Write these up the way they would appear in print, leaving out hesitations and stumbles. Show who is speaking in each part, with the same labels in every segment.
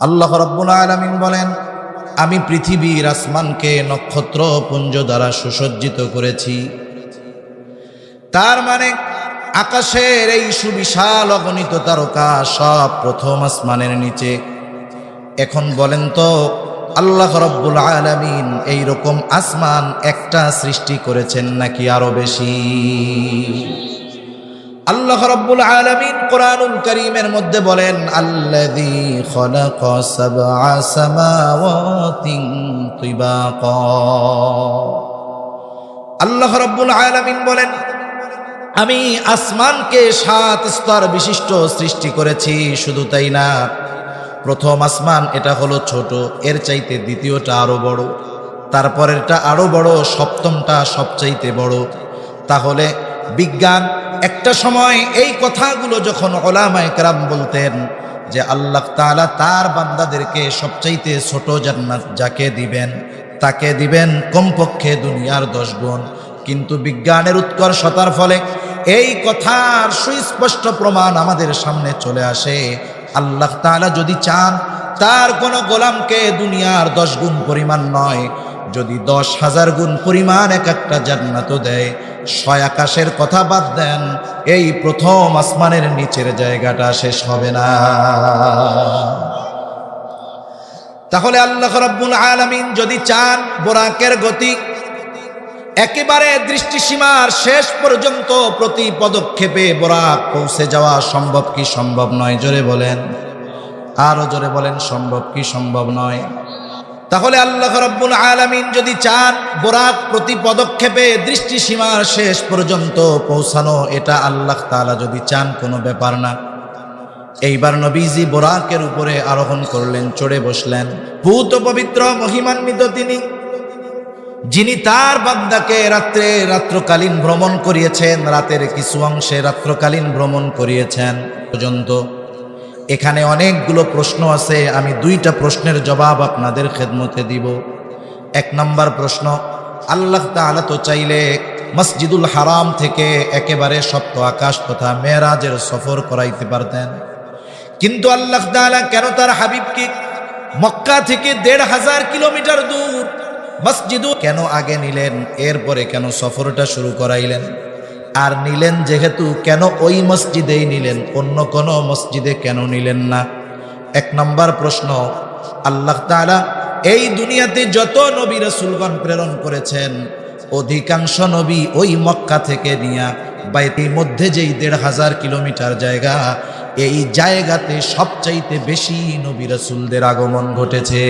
Speaker 1: আল্লাহ রাব্বুল আলামিন বলেন, আমি পৃথিবীর আসমানকে নক্ষত্র পুঞ্জ দ্বারা সুসজ্জিত করেছি। তার মানে আকাশের এই সুবিশাল অগণিত তারকা সব প্রথম আসমানের নিচে। এখন বলেন তো, আল্লাহ রাব্বুল আলামিন এই রকম আসমান একটা সৃষ্টি করেছেন নাকি আরো বেশি? আল্লাহ রাব্বুল আলামিন কোরআনুল কারীমের মধ্যে বলেন, আল্লাযী খালাকা সাবআ সামাওয়াতিন তিবাকা। আল্লাহ রাব্বুল আলামিন বলেন, আমি আসমানকে 7 স্তর বিশিষ্ট সৃষ্টি করেছি। শুধু তাই না, প্রথম আসমান এটা হলো ছোট, এর চাইতে দ্বিতীয়টা আরো বড়, তারপরেরটা আরো বড়, সপ্তমটা সবচাইতে বড়। তাহলে বিজ্ঞান একটা সময় এই কথাগুলো যখন উলামায়ে কেরাম বলতেন যে আল্লাহ তাআলা তার বান্দাদেরকে সবচাইতে ছোট জান্নাত যাকে দিবেন তাকে দিবেন কমপক্ষে দুনিয়ার 10 গুণ। কিন্তু বিজ্ঞানের উৎকর্ষতার ফলে এই কথার সুস্পষ্ট প্রমাণ আমাদের সামনে চলে আসে। আল্লাহ তাআলা যদি চান তার কোনো গোলামকে দুনিয়ার 10 গুণ পরিমাণ নয়, যদি 10,000 গুণ পরিমাণ এক একটা জান্নাতও দেয়, 6 আকাশের কথা বাদ দেন, এই প্রথম আসমানের নিচের জায়গাটা শেষ হবে না। তাহলে আল্লাহ রাব্বুল আলামিন যদি চান বোরাকের গতি একেবারে দৃষ্টিসীমার শেষ পর্যন্ত প্রতি পদক্ষেপে বোরাক পৌঁছে যাওয়া সম্ভব কি সম্ভব নয়? জোরে বলেন, আরো জোরে বলেন, সম্ভব কি সম্ভব নয়? তাহলে আল্লাহ রাব্বুল আলামিন যদি চান বোরাক প্রতি পদক্ষেপে দৃষ্টিসীমার শেষ পর্যন্ত পৌঁছানো, এটা আল্লাহ তাআলা যদি চান কোনো ব্যাপার না। এইবার নবীজি বোরাকের উপরে আরোহণ করলেন, চড়ে বসলেন। পূত পবিত্র মহিমান্বিত তিনি, যিনি তার বান্দাকে রাত্রকালীন ভ্রমণ করিয়েছেন, রাতের কিছু অংশে রাত্রকালীন ভ্রমণ করিয়েছেন পর্যন্ত। এখানে অনেকগুলো প্রশ্ন আছে, আমি 2টা প্রশ্নের জবাব আপনাদের খেদমতে দিব। 1 নম্বর প্রশ্ন, আল্লাহ তাআলা তো চাইলে মসজিদুল হারাম থেকে একেবারে সপ্ত আকাশ তথা মেরাজের সফর করাইতে পারতেন, কিন্তু আল্লাহ তাআলা কেন তার হাবিবকে মক্কা থেকে 1,500 কিলোমিটার দূর মসজিদু কেন আগে নিলেন, এরপরে কেন সফরটা শুরু করাইলেন? আর নিলেন যেহেতু, কেন ওই মসজিদেই নিলেন, অন্য কোনো মসজিদে কেন নিলেন না? 1 নম্বর প্রশ্ন। আল্লাহ তাআলা এই দুনিয়াতে যত নবী রাসূলগণ প্রেরণ করেছেন, অধিকাংশ নবী ওই মক্কা থেকে নিয়া বাইতের মধ্যে যেই 1,500 কিলোমিটার জায়গা, এই জায়গাতে সবচাইতে বেশি নবী রাসূলদের আগমন ঘটেছে।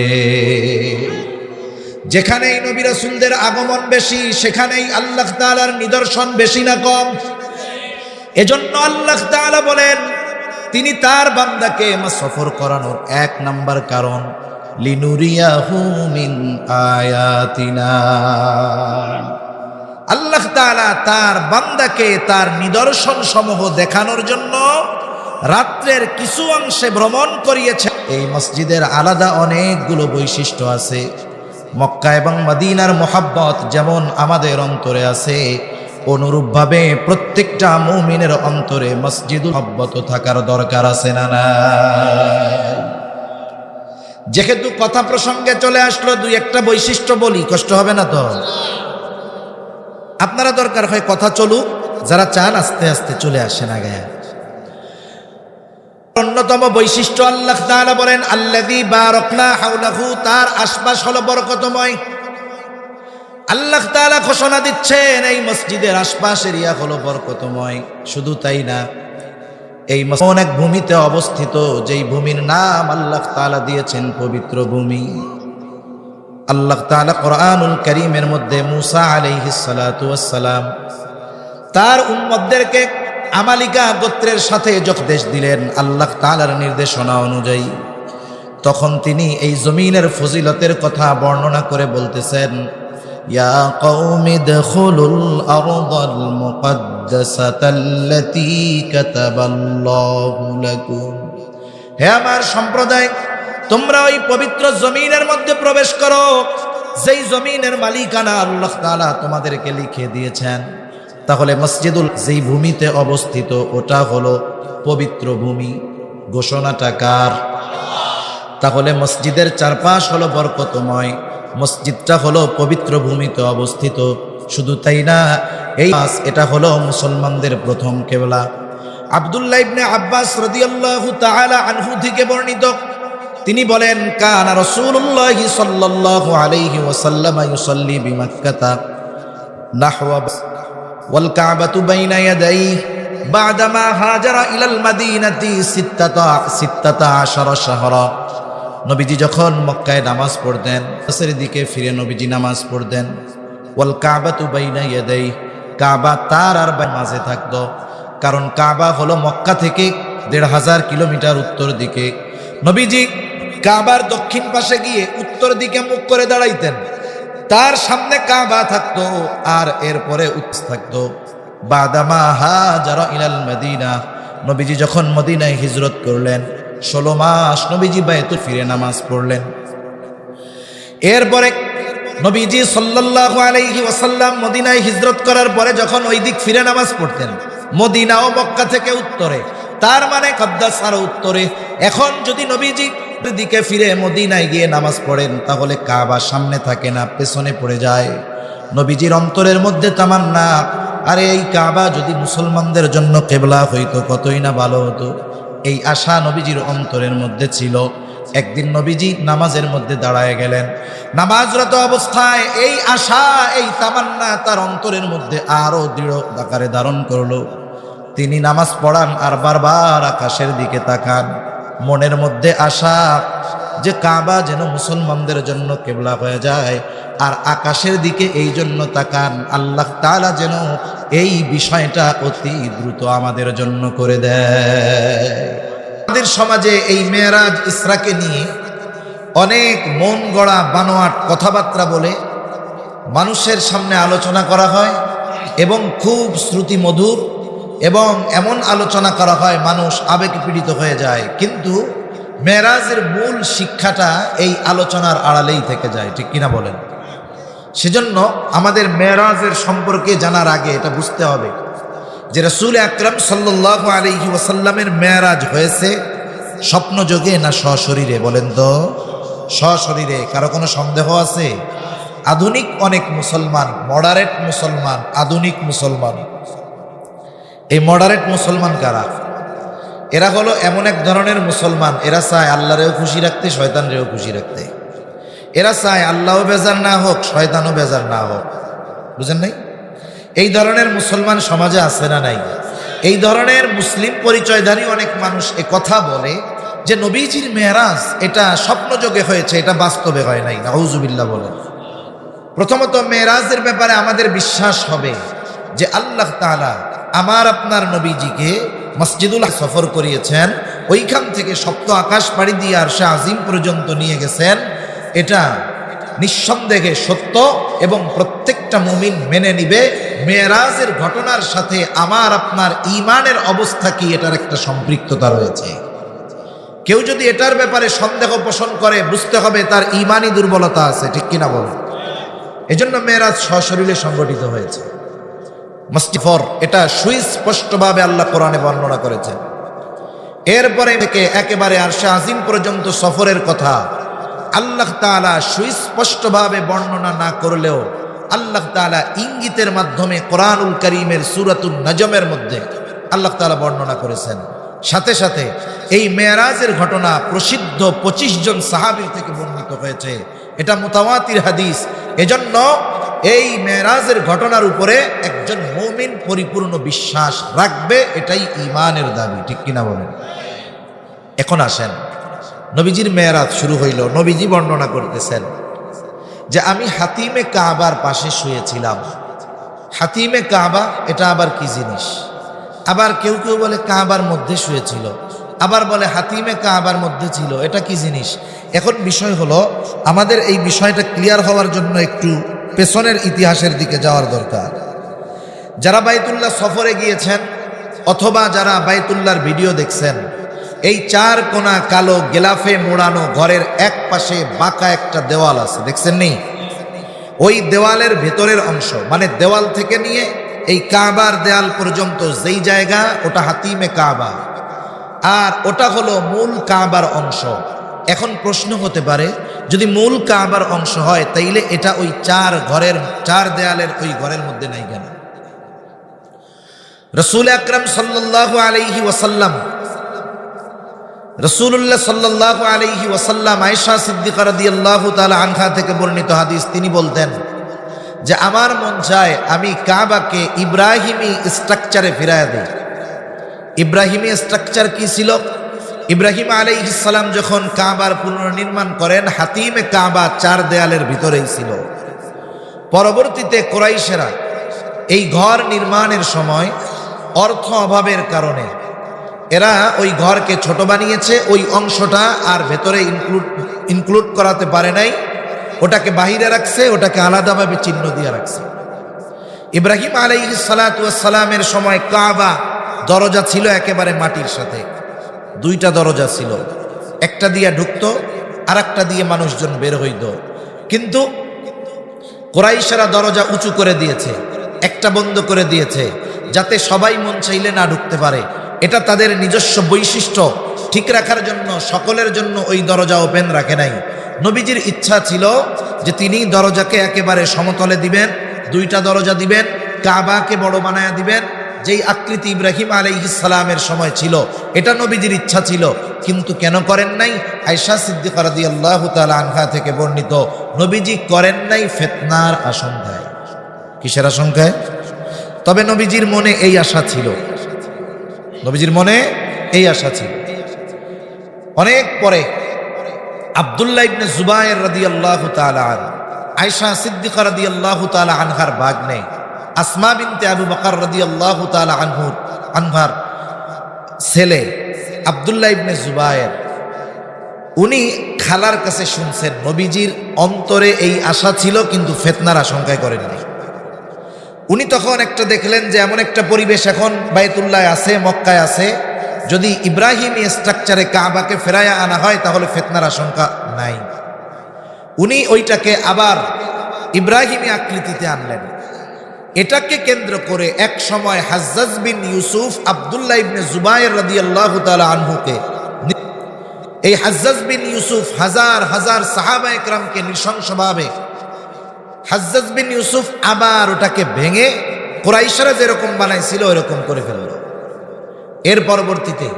Speaker 1: যেখানেই নবী রাসূলদের আগমন বেশি, সেখানেই আল্লাহ তাআলার নিদর্শন বেশি না কম? এজন্য আল্লাহ তাআলা বলেন, তিনি তার বান্দাকে সফর করানোর 1 নম্বর কারণ, লিনুরিয়াহু মিন আয়াতিনা। আল্লাহ তাআলা তার বান্দাকে তার নিদর্শন সমূহ দেখানোর জন্য রাত্রের কিছু অংশে ভ্রমণ করিয়েছেন। এই মসজিদের আলাদা অনেকগুলো বৈশিষ্ট্য আছে। মক্কা এবং মদিনার মোহাব্বত যেমন আমাদের অন্তরে আছে, অনুরূপভাবে প্রত্যেকটা মুমিনের অন্তরে মসজিদুল মোহাব্বত থাকার দরকার আছে না নাই? যেহেতু কথা প্রসঙ্গে চলে আসলো, 2-1টা বৈশিষ্ট্য বলি, কষ্ট হবে না তো? আপনারা দরকার হয় কথা চলুক, যারা চান আস্তে আস্তে চলে আসেন আগে। অন্যতম বৈশিষ্ট্য আল্লাহ তাআলা বলেন, আল্লাযী বারাকনা হাওলাহু, তার আশপাশ হলো বরকতময়। আল্লাহ তাআলা ঘোষণা দিচ্ছেন এই মসজিদের আশপাশ এরিয়া হলো বরকতময়। শুধু তাই না, এই মসজিদ এক ভূমিতে অবস্থিত, যেই ভূমির নাম আল্লাহ তাআলা দিয়েছেন পবিত্র ভূমি। আল্লাহ তাআলা কোরআনুল কারীমের মধ্যে মূসা আলাইহিস সালাতু ওয়াস সালাম তার উম্মতদেরকে আমালিকা গোত্রের সাথে উপদেশ দিলেন আল্লাহ তাআলার নির্দেশনা অনুযায়ী, তখন তিনি এই জমিনের ফজিলতের কথা বর্ণনা করে বলতেছেন, ইয়া কওমি দখুলুল আরদাল মুকদ্দাসাতাল্লাতী কাতাবাল্লাহু লাকুম। হে আমার সম্প্রদায়, তোমরা ওই পবিত্র জমিনের মধ্যে প্রবেশ করো, যেই জমিনের মালিকানা আল্লাহ তাআলা তোমাদেরকে লিখে দিয়েছেন। তাহলে মসজিদুল যেই ভূমিতে অবস্থিত ওটা হলো পবিত্র ভূমি। ঘোষণাটা কার? তাহলে মসজিদের চারপাশ হলো বরকতময়, মসজিদটা হলো পবিত্র ভূমিতে অবস্থিত। শুধু তাই না, এটা হলো মুসলমানদের প্রথম কিবলা। আব্দুল্লাহ ইবনে আব্বাস রাদিয়াল্লাহু তাআলা আনহু থেকে বর্ণিত, তিনি বলেন, কানা রাসূলুল্লাহ সাল্লাল্লাহু আলাইহি ওয়াসাল্লাম ইউসাল্লি বিমাক্কাতা নাহওয়া ওয়াল কাবাতু বাইনা ইয়াদাইহি বা'দামা হাজারা ইলাল মাদিনাতি সিত্তাতা আশারা শাহরা। নবীজি যখন মক্কায় নামাজ পড়তেন, আসরের দিকে ফিরে নবীজি নামাজ পড়তেন। ওয়াল কাবাতু বাইনা ইয়াদাইহি, কাবা তার আর মাঝে থাকতো, কারণ কাবা হলো মক্কা থেকে ১৫০০ কিলোমিটার উত্তর দিকে। নবীজি কাবার দক্ষিণ পাশে গিয়ে উত্তর দিকে মুখ করে দাঁড়াইতেন, তার সামনে কাবা থাকতো আর এরপরে থাকতো। বাদামা হাজারা ইলাল মদিনা, নবীজি যখন মদিনায় হিজরত করলেন, ১৬ মাস নবীজি বায়তুল ফিরে নামাজ পড়লেন। এরপরে নবীজি সাল্লাল্লাহু আলাইহি ওয়াসাল্লাম মদিনায় হিজরত করার পরে যখন ওই দিক ফিরে নামাজ পড়তেন, মদিনা ও মক্কা থেকে উত্তরে, তার মানে কদ্দাস আরো উত্তরে। এখন যদি নবীজি দিকে ফিরে মদিনায় গিয়ে নামাজ পড়েন, তাহলে কাবা সামনে থাকে না, পেছনে পড়ে যায়। নবীজির অন্তরের মধ্যে তামান্না, আরে এই কাবা যদি মুসলমানদের জন্য কিবলা হইতো কতই না ভালো হতো। এই আশা নবীজির অন্তরের মধ্যে ছিল। একদিন নবীজি নামাজের মধ্যে দাঁড়ায় গেলেন, নামাজরত অবস্থায় এই আশা, এই তামান্না তার অন্তরের মধ্যে আরো দৃঢ় আকারে ধারণ করলো। তিনি নামাজ পড়ান আর বারবার আকাশের দিকে তাকান, মনের মধ্যে আশা যে কাবা যেন মুসলমানদের জন্য কিবলা হয়ে যায়, আর আকাশের দিকে এই জন্য তাকান আল্লাহ তাআলা যেন এই বিষয়টা অতি দ্রুত আমাদের জন্য করে দেয়। আমাদের সমাজে এই মেরাজ ইসরাকে নিয়ে অনেক মন গড়া বানোয়াট কথাবার্তা বলে মানুষের সামনে আলোচনা করা হয়, এবং খুব শ্রুতি মধুর, এবং এমন আলোচনা করা হয় মানুষ আবেগ পীড়িত হয়ে যায়। কিন্তু মেরাজের মূল শিক্ষাটা এই আলোচনার আড়ালেই থেকে যায়, ঠিক কিনা বলেন? সেজন্য আমাদের মেরাজের সম্পর্কে জানার আগে এটা বুঝতে হবে যে রাসূল আকরাম সাল্লাল্লাহু আলাইহি ওয়াসাল্লামের মেরাজ হয়েছে স্বপ্নযোগে না সশরীরে? বলেন তো, সশরীরে। কারো কোনো সন্দেহ আছে? আধুনিক অনেক মুসলমান, মডারেট মুসলমান, আধুনিক মুসলমান, এই মডারেট মুসলমান কারা? এরা হলো এমন এক ধরনের মুসলমান, এরা চায় আল্লাহরেও খুশি রাখতে, শয়তানরেও খুশি রাখতে। এরা চায় আল্লাহও বেজার না হোক, শয়তানও বেজার না হোক। বুঝেন নাই? এই ধরনের মুসলমান সমাজে আছে না নাই? এই ধরনের মুসলিম পরিচয়ধারী অনেক মানুষ এ কথা বলে যে নবীজির মেরাজ এটা স্বপ্নযোগে হয়েছে, এটা বাস্তবে হয় নাই। নাউজুবিল্লাহ বলেন। প্রথমত মেরাজের ব্যাপারে আমাদের বিশ্বাস হবে যে আল্লাহ তাআলা আমার আপনার নবীজিকে মসজিদুল সফর করিয়েছেন, ওইখান থেকে সপ্ত আকাশ পাড়ি দিয়ে আরশে আজিম পর্যন্ত নিয়ে গেছেন। এটা নিঃসন্দেহে সত্য, এবং প্রত্যেকটা মুমিন মেনে নিবে মেরাজের ঘটনার সাথে আমার আপনার ঈমানের অবস্থা কি, এটার একটা সম্পৃক্ততা রয়েছে। কেউ যদি এটার ব্যাপারে সন্দেহ পোষণ করে, বুঝতে হবে তার ঈমানি দুর্বলতা আছে, ঠিক কিনা বলেন? এজন্য মেরাজ সশরীরে সংগঠিত হয়েছে। মস্তিফর এটা সুস্পষ্টভাবে আল্লাহ কোরআনে বর্ণনা করেছেন। এরপরে থেকে একেবারে আরশে আজিম পর্যন্ত সফরের কথা আল্লাহ তাআলা সুস্পষ্টভাবে বর্ণনা না করলেও আল্লাহ তাআলা ইঙ্গিতের মাধ্যমে কোরআনুল কারীমের সূরাতুন নাজমের মধ্যে আল্লাহ তাআলা বর্ণনা করেছেন। সাথে সাথে এই মেরাজের ঘটনা প্রসিদ্ধ 25 জন সাহাবী থেকে বর্ণিত হয়েছে, এটা মুতাওয়াতির হাদিস। এজন্য এই মেরাজের ঘটনার উপরে একজন মুমিন পরিপূর্ণ বিশ্বাস রাখবে, এটাই ঈমানের দাবি, ঠিক কিনা বলেন? এখন আসেন, নবীজির মেরাজ শুরু হইল। নবীজি বর্ণনা করতেছেন যে আমি হাতিমে কাবার পাশে শুয়েছিলাম। হাতিমে কাবা এটা আবার কি জিনিস? আবার কেউ কেউ বলে কাবার মধ্যে শুয়েছিল, আবার বলে হাতিমে কাবার মধ্যে ছিল, এটা কি জিনিস? এখন বিষয় হলো, আমাদের এই বিষয়টা ক্লিয়ার হওয়ার জন্য একটু পেছনের ইতিহাসের দিকে যাওয়ার দরকার। যারা বাইতুল্লাহ সফরে গিয়েছেন অথবা যারা বাইতুল্লাহর ভিডিও দেখছেন, এই 4 কোণা কালো গেলাফে মোড়ানো ঘরের এক পাশে বাঁকা একটা দেওয়াল আছে, দেখছেন নি? ওই দেওয়ালের ভেতরের অংশ, মানে দেওয়াল থেকে নিয়ে এই কাবার দেয়াল পর্যন্ত যেই জায়গা, ওটা হাতিমে কাবা, আর ওটা হলো মূল কাবার অংশ। এখন প্রশ্ন হতে পারে, যদি মূল কাবার অংশ হয় তাইলে এটা ওই চার দেয়ালের ওই ঘরের মধ্যে নাই কেন? রাসূল আকরাম সাল্লাল্লাহু আলাইহি ওয়াসাল্লাম, রাসূলুল্লাহ সাল্লাল্লাহু আলাইহি ওয়াসাল্লাম আয়েশা সিদ্দিকা রাদিয়াল্লাহু তাআলা আনহা থেকে বর্ণিত হাদিস, তিনি বলতেন যে আমার মন চায় আমি কাবাকে ইব্রাহিমী স্ট্রাকচারে ফিরাইয়া দেই। ইব্রাহিমী স্ট্রাকচার কি ছিল? ইব্রাহিম আলাইহিস সালাম যখন কাবার পুনর্নির্মাণ করেন, হাতিমে কাবা চার দেয়ালের ভিতরেই ছিল। পরবর্তীতে কুরাইশেরা এই ঘর নির্মাণের সময় অর্থ অভাবের কারণে এরা ওই ঘরকে ছোট বানিয়েছে, ওই অংশটা আর ভেতরে ইনক্লুড করাতে পারে নাই, ওটাকে বাহিরে রাখছে, ওটাকে আলাদাভাবে চিহ্ন দিয়ে রাখছে। ইব্রাহিম আলাইহিস সালাতু ওয়াস সালামের সময় কাবা দরজা ছিল একেবারে মাটির সাথে, দুইটা দরজা ছিল, একটা দিয়ে ঢুকতো আর একটা দিয়ে মানুষজন বের হইত। কিন্তু কুরাইশরা দরজা উঁচু করে দিয়েছে, একটা বন্ধ করে দিয়েছে, যাতে সবাই মন চাইলে না ঢুকতে পারে। এটা তাদের নিজস্ব বৈশিষ্ট্য ঠিক রাখার জন্য সকলের জন্য ওই দরজা ওপেন রাখে নাই। নবীজির ইচ্ছা ছিল যে তিনি দরজাকে একেবারে সমতলে দিবেন, দুইটা দরজা দিবেন, কাবাকে বড় বানায়া দিবেন, যেই আকৃতি ইব্রাহিম আলাইহিস সালামের সময় ছিল, এটা নবীজির ইচ্ছা ছিল। কিন্তু কেন করেন নাই? আয়েশা সিদ্দিকা রাদিয়াল্লাহু তাআলা আনহা থেকে বর্ণিত, নবীজি করেন নাই ফিতনার আশঙ্কায়। কিসের আশঙ্কায়? তবে নবীজির মনে এই আশা ছিল, নবীজির মনে এই আশা ছিল। অনেক পরে আব্দুল্লাহ ইবনে জুবায়ের রাদিয়াল্লাহু তাআলা আনহু, আয়েশা সিদ্দিকা রাদিয়াল্লাহু তাআলা আনহার ভাগ্নে আসমা বিনতে আবু বকর রাদিয়াল্লাহু তাআলা আনহার ছেলে আব্দুল্লাহ ইবনে জুবায়ের, উনি খালার কাছে শুনছেন নবীজির অন্তরে এই আশা ছিল, কিন্তু ফিতনার আশঙ্কায় করেননি। উনি তখন একটা দেখলেন যে এমন একটা পরিবেশ এখন বাইতুল্লাহ আছে, মক্কায় আছে, যদি ইব্রাহিমী স্ট্রাকচারে কাবাকে ফেরায়া আনা হয় তাহলে ফিতনার আশঙ্কা নাই। উনি ওইটাকে আবার ইব্রাহিমী আকৃতিতে আনলেন। এটাকে কেন্দ্র করে এক সময় হাজ্জাজ বিন ইউসুফ আব্দুল্লাহ ইবনে জুবায়ের রাদিয়াল্লাহু তাআলা আনহুকে, এই হাজ্জাজ বিন ইউসুফ হাজার হাজার সাহাবা একরামকে নৃশংসভাবে, হাজ্জাজ বিন ইউসুফ আবার ওটাকে ভেঙে কুরাইশরা যেরকম বানাইছিল ওরকম করে ফেলল। এর পরবর্তীতে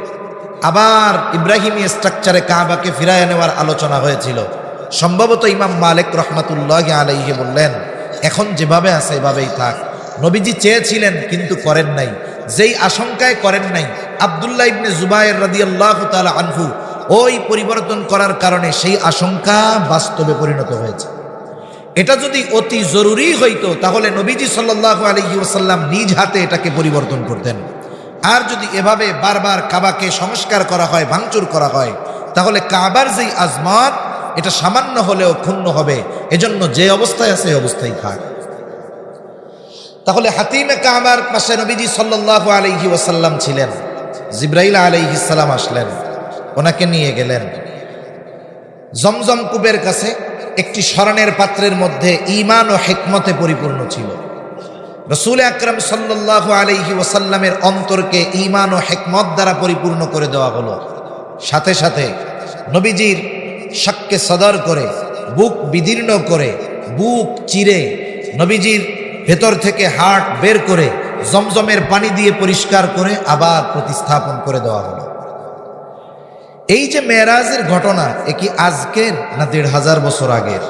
Speaker 1: আবার ইব্রাহিমী স্ট্রাকচারে কাবাকে ফিরায় নেওয়ার আলোচনা হয়েছিল। সম্ভবত ইমাম মালিক রহমাতুল্লাহি আলাইহি বললেন, এখন যেভাবে আছে এভাবেই থাক। নবীজি চেয়েছিলেন কিন্তু করেন নাই, যেই আশঙ্কায় করেন নাই, আব্দুল্লাহ ইবনে জুবায়ের রাদিয়াল্লাহু তাআলা আনহু ওই পরিবর্তন করার কারণে সেই আশঙ্কা বাস্তবে পরিণত হয়েছে। এটা যদি অতি জরুরি হইতো তাহলে নবীজি সাল্লাল্লাহু আলাইহি ওয়াসাল্লাম নিজ হাতে এটাকে পরিবর্তন করতেন। আর যদি এভাবে বারবার কাবাকে সংস্কার করা হয়, ভাঙচুর করা হয়, তাহলে কাবার যেই আজমাত এটা সামান্য হলেও ক্ষুণ্ণ হবে। এজন্য যে অবস্থায় আছে এই অবস্থায় থাক। তাহলে হাতিমে কাবার পাশে নবীজি সাল্লাল্লাহু আলাইহি ওয়াসাল্লাম ছিলেন। জিবরাইল আলাইহিস সালাম আসলেন, ওনাকে নিয়ে গেলেন জমজম কূপের কাছে। একটি স্মরণের পাত্রের মধ্যে ঈমান ও হিকমতে পরিপূর্ণ ছিল। রাসূল আকরাম সাল্লাল্লাহু আলাইহি ওয়াসাল্লামের অন্তরকে ঈমান ও হিকমত দ্বারা পরিপূর্ণ করে দেওয়া হলো। সাথে সাথে নবীজির শাক্কে সদর করে, বুক বিদীর্ণ করে, বুক চিরে, নবীজির ভেতর থেকে হার্ট বের করে জমজমের পানি দিয়ে পরিষ্কার করে আবার প্রতিস্থাপন করে দেওয়া হলো। এই যে মেরাজের ঘটনা, এ কি আজকের না ১৫০০ বছর আগের?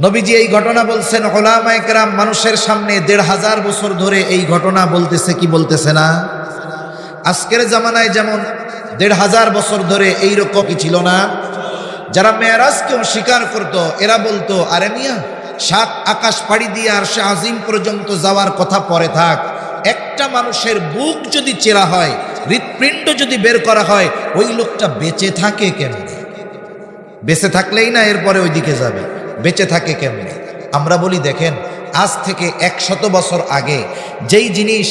Speaker 1: নবীজি এই ঘটনা বলছেন, উলামায়ে কেরাম মানুষের সামনে ১৫০০ বছর ধরে এই ঘটনা বলতেছে কি বলতেছে না? আজকের জামানায় যেমন ১৫০০ বছর ধরে এইরকম কি ছিল না? যারা মেরাজকে অস্বীকার করত এরা বলতো, আরে মিয়া, ৭ আকাশ পাড়ি দিয়ে আরশে আজিম পর্যন্ত যাওয়ার কথা পরে থাক, একটা মানুষের বুক যদি চেরা হয়, হৃৎপিণ্ড যদি বের করা হয়, ওই লোকটা বেঁচে থাকে কেমনে? বেঁচে থাকলেই না এরপরে ওইদিকে যাবে, বেঁচে থাকে কেমনে? আমরা বলি দেখেন, আজ থেকে ১০০ বছর আগে যেই জিনিস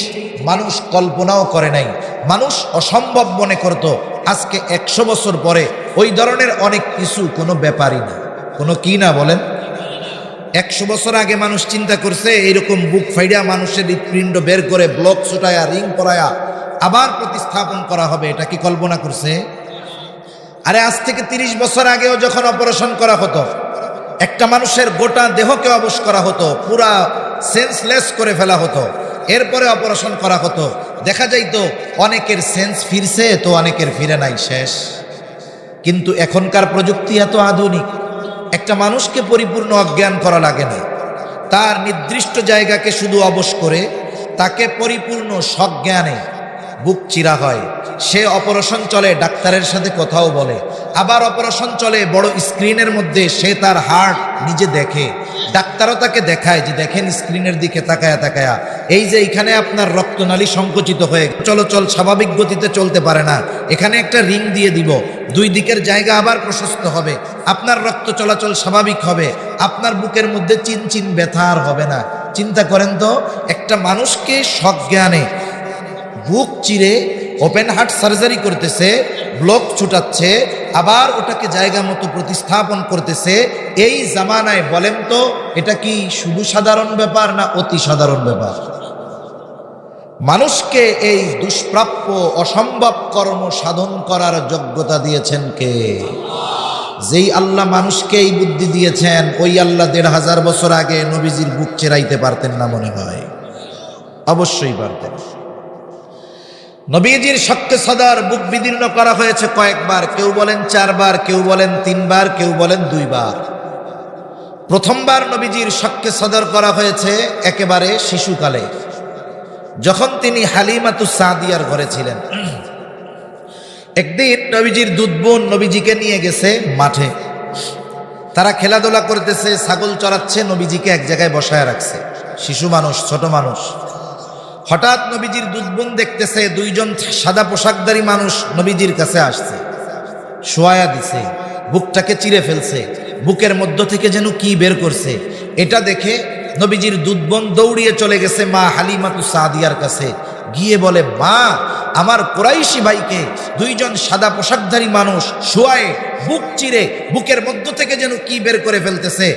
Speaker 1: মানুষ কল্পনাও করে নাই, মানুষ অসম্ভব মনে করত, আজকে ১০০ বছর পরে ওই ধরনের অনেক কিছু কোনো ব্যাপারই না। কোনো কি না বলেন? ১০০ বছর আগে মানুষ চিন্তা করছে এইরকম বুক ফাইডা মানুষের হৃৎপিণ্ড বের করে ব্লক ছুটায়া রিং পরায়া আবার প্রতিস্থাপন করা হবে, এটা কি কল্পনা করছে? আরে আজ থেকে 30 বছর আগেও যখন অপারেশন করা হতো, একটা মানুষের গোটা দেহকে অবশ করা হতো, পুরা সেন্সলেস করে ফেলা হতো, এরপরে অপারেশন করা হতো, দেখা যাইতো অনেকের সেন্স ফিরছে তো অনেকের ফিরে নাই, শেষ। কিন্তু এখনকার প্রযুক্তি এত আধুনিক, একটা মানুষকে পরিপূর্ণ অজ্ঞান করা লাগে না, তার নির্দিষ্ট জায়গাকে শুধু অবশ করে তাকে পরিপূর্ণ সজ্ঞানে বুক চিরা হয়। সে অপারেশন চলে, ডাক্তারের সাথে কথাও বলে, আবার অপারেশন চলে বড় স্ক্রিনের মধ্যে, সে তার হার্ট নিজে দেখে, ডাক্তারও তাকে দেখায় যে দেখেন স্ক্রিনের দিকে তাকায়া তাকায়া, এই যে এখানে আপনার রক্তনালী সংকুচিত হয়ে চলাচল স্বাভাবিক গতিতে চলতে পারে না, এখানে একটা রিং দিয়ে দিব, দুই দিকের জায়গা আবার প্রশস্ত হবে, আপনার রক্ত চলাচল স্বাভাবিক হবে, আপনার বুকের মধ্যে চিনচিন ব্যথা আর হবে না। চিন্তা করেন তো, একটা মানুষকে সজ্ঞানে বুক চিরে ওপেন হার্ট সার্জারি করতেছে, ব্লক ছুটাচ্ছে, আবার ওটাকে জায়গা মতো প্রতিস্থাপন করতেছে। এই জামানায় বলেন তো এটা কি শুধু সাধারণ ব্যাপার না অতি সাধারণ ব্যাপার? মানুষকে এই দুষ্প্রাপ্য অসম্ভব কর্ম সাধন করার যোগ্যতা দিয়েছেন কে? যেই আল্লাহ মানুষকে এই বুদ্ধি দিয়েছেন, ওই আল্লাহ 1500 বছর আগে নবীজির বুক চেরাইতে পারতেন না? মনে হয় অবশ্যই পারতেন। নবীজির শক্তে সদর বুক বিদীর্ণ করা হয়েছে কয়েকবার, কেউ বলেন 4 বার, কেউ বলেন 3 বার, কেউ বলেন 2 বার। প্রথমবার নবীজির শক্তে সদর করা হয়েছে একেবারে শিশুকালে, যখন তিনি হালিমাতুস সাদিয়ার ঘরে ছিলেন। একদিন নবীজির দুধ বোন নবীজিকে নিয়ে গেছে মাঠে, তারা খেলাধুলা করতেছে, ছাগল চড়াচ্ছে, নবীজিকে এক জায়গায় বসায় রাখছে। শিশু মানুষ, ছোট মানুষ। হঠাৎ নবীজির দুধ বোন দেখতেছে 2 জন সাদা পোশাকধারী মানুষ নবীজির কাছে আসছে, শোয়া দিছে, বুকটাকে চিরে ফেলছে, বুকের মধ্য থেকে যেন কি বের করছে। এটা দেখে নবীজির দুধ বোন দৌড়িয়ে চলে গেছে মা হালিমাতুস সাদিয়ার কাছে, গিয়ে বলে, মা, আমার কুরাইশি ভাইকে 2 জন সাদা পোশাকধারী মানুষ শোয়ায়ে বুক চিরে বুকের মধ্য থেকে যেন কি বের করে ফেলতেছে।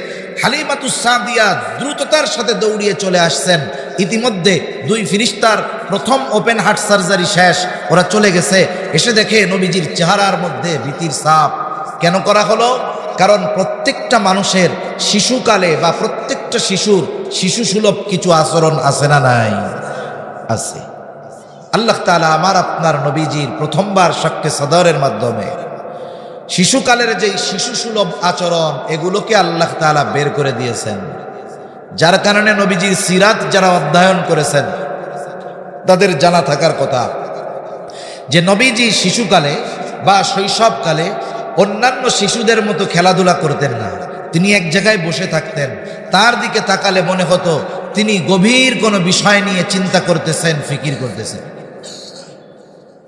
Speaker 1: হালিমাতুস সাদিয়া দ্রুততার সাথে দৌড়িয়ে চলে আসছেন। ইতিমধ্যে 2 ফেরেশতার প্রথম ওপেন হার্ট সার্জারি শেষ, ওরা চলে গেছে। এসে দেখে নবীজির চেহারার মধ্যে ভীতির ছাপ। কেন করা হলো? কারণ প্রত্যেকটা মানুষের শিশুকালে বা প্রত্যেকটা শিশুর শিশু সুলভ কিছু আচরণ আছে না নাই? আছে। আল্লাহ তাআলা আমার আপনার নবীজির প্রথমবার শক্কে সদরের মাধ্যমে শিশুকালের যে শিশু সুলভ আচরণ, এগুলোকে আল্লাহ তাআলা বের করে দিয়েছেন। যার কারণে নবীজির সিরাত যারা অধ্যয়ন করেছেন তাদের জানা থাকার কথা যে নবীজি শিশুকালে বা শৈশবকালে অন্যান্য শিশুদের মতো খেলাধুলা করতেন না। তিনি এক জায়গায় বসে থাকতেন, তার দিকে তাকালে মনে হতো তিনি গভীর কোনো বিষয় নিয়ে চিন্তা করতেছেন, ফিকির করতেছেন।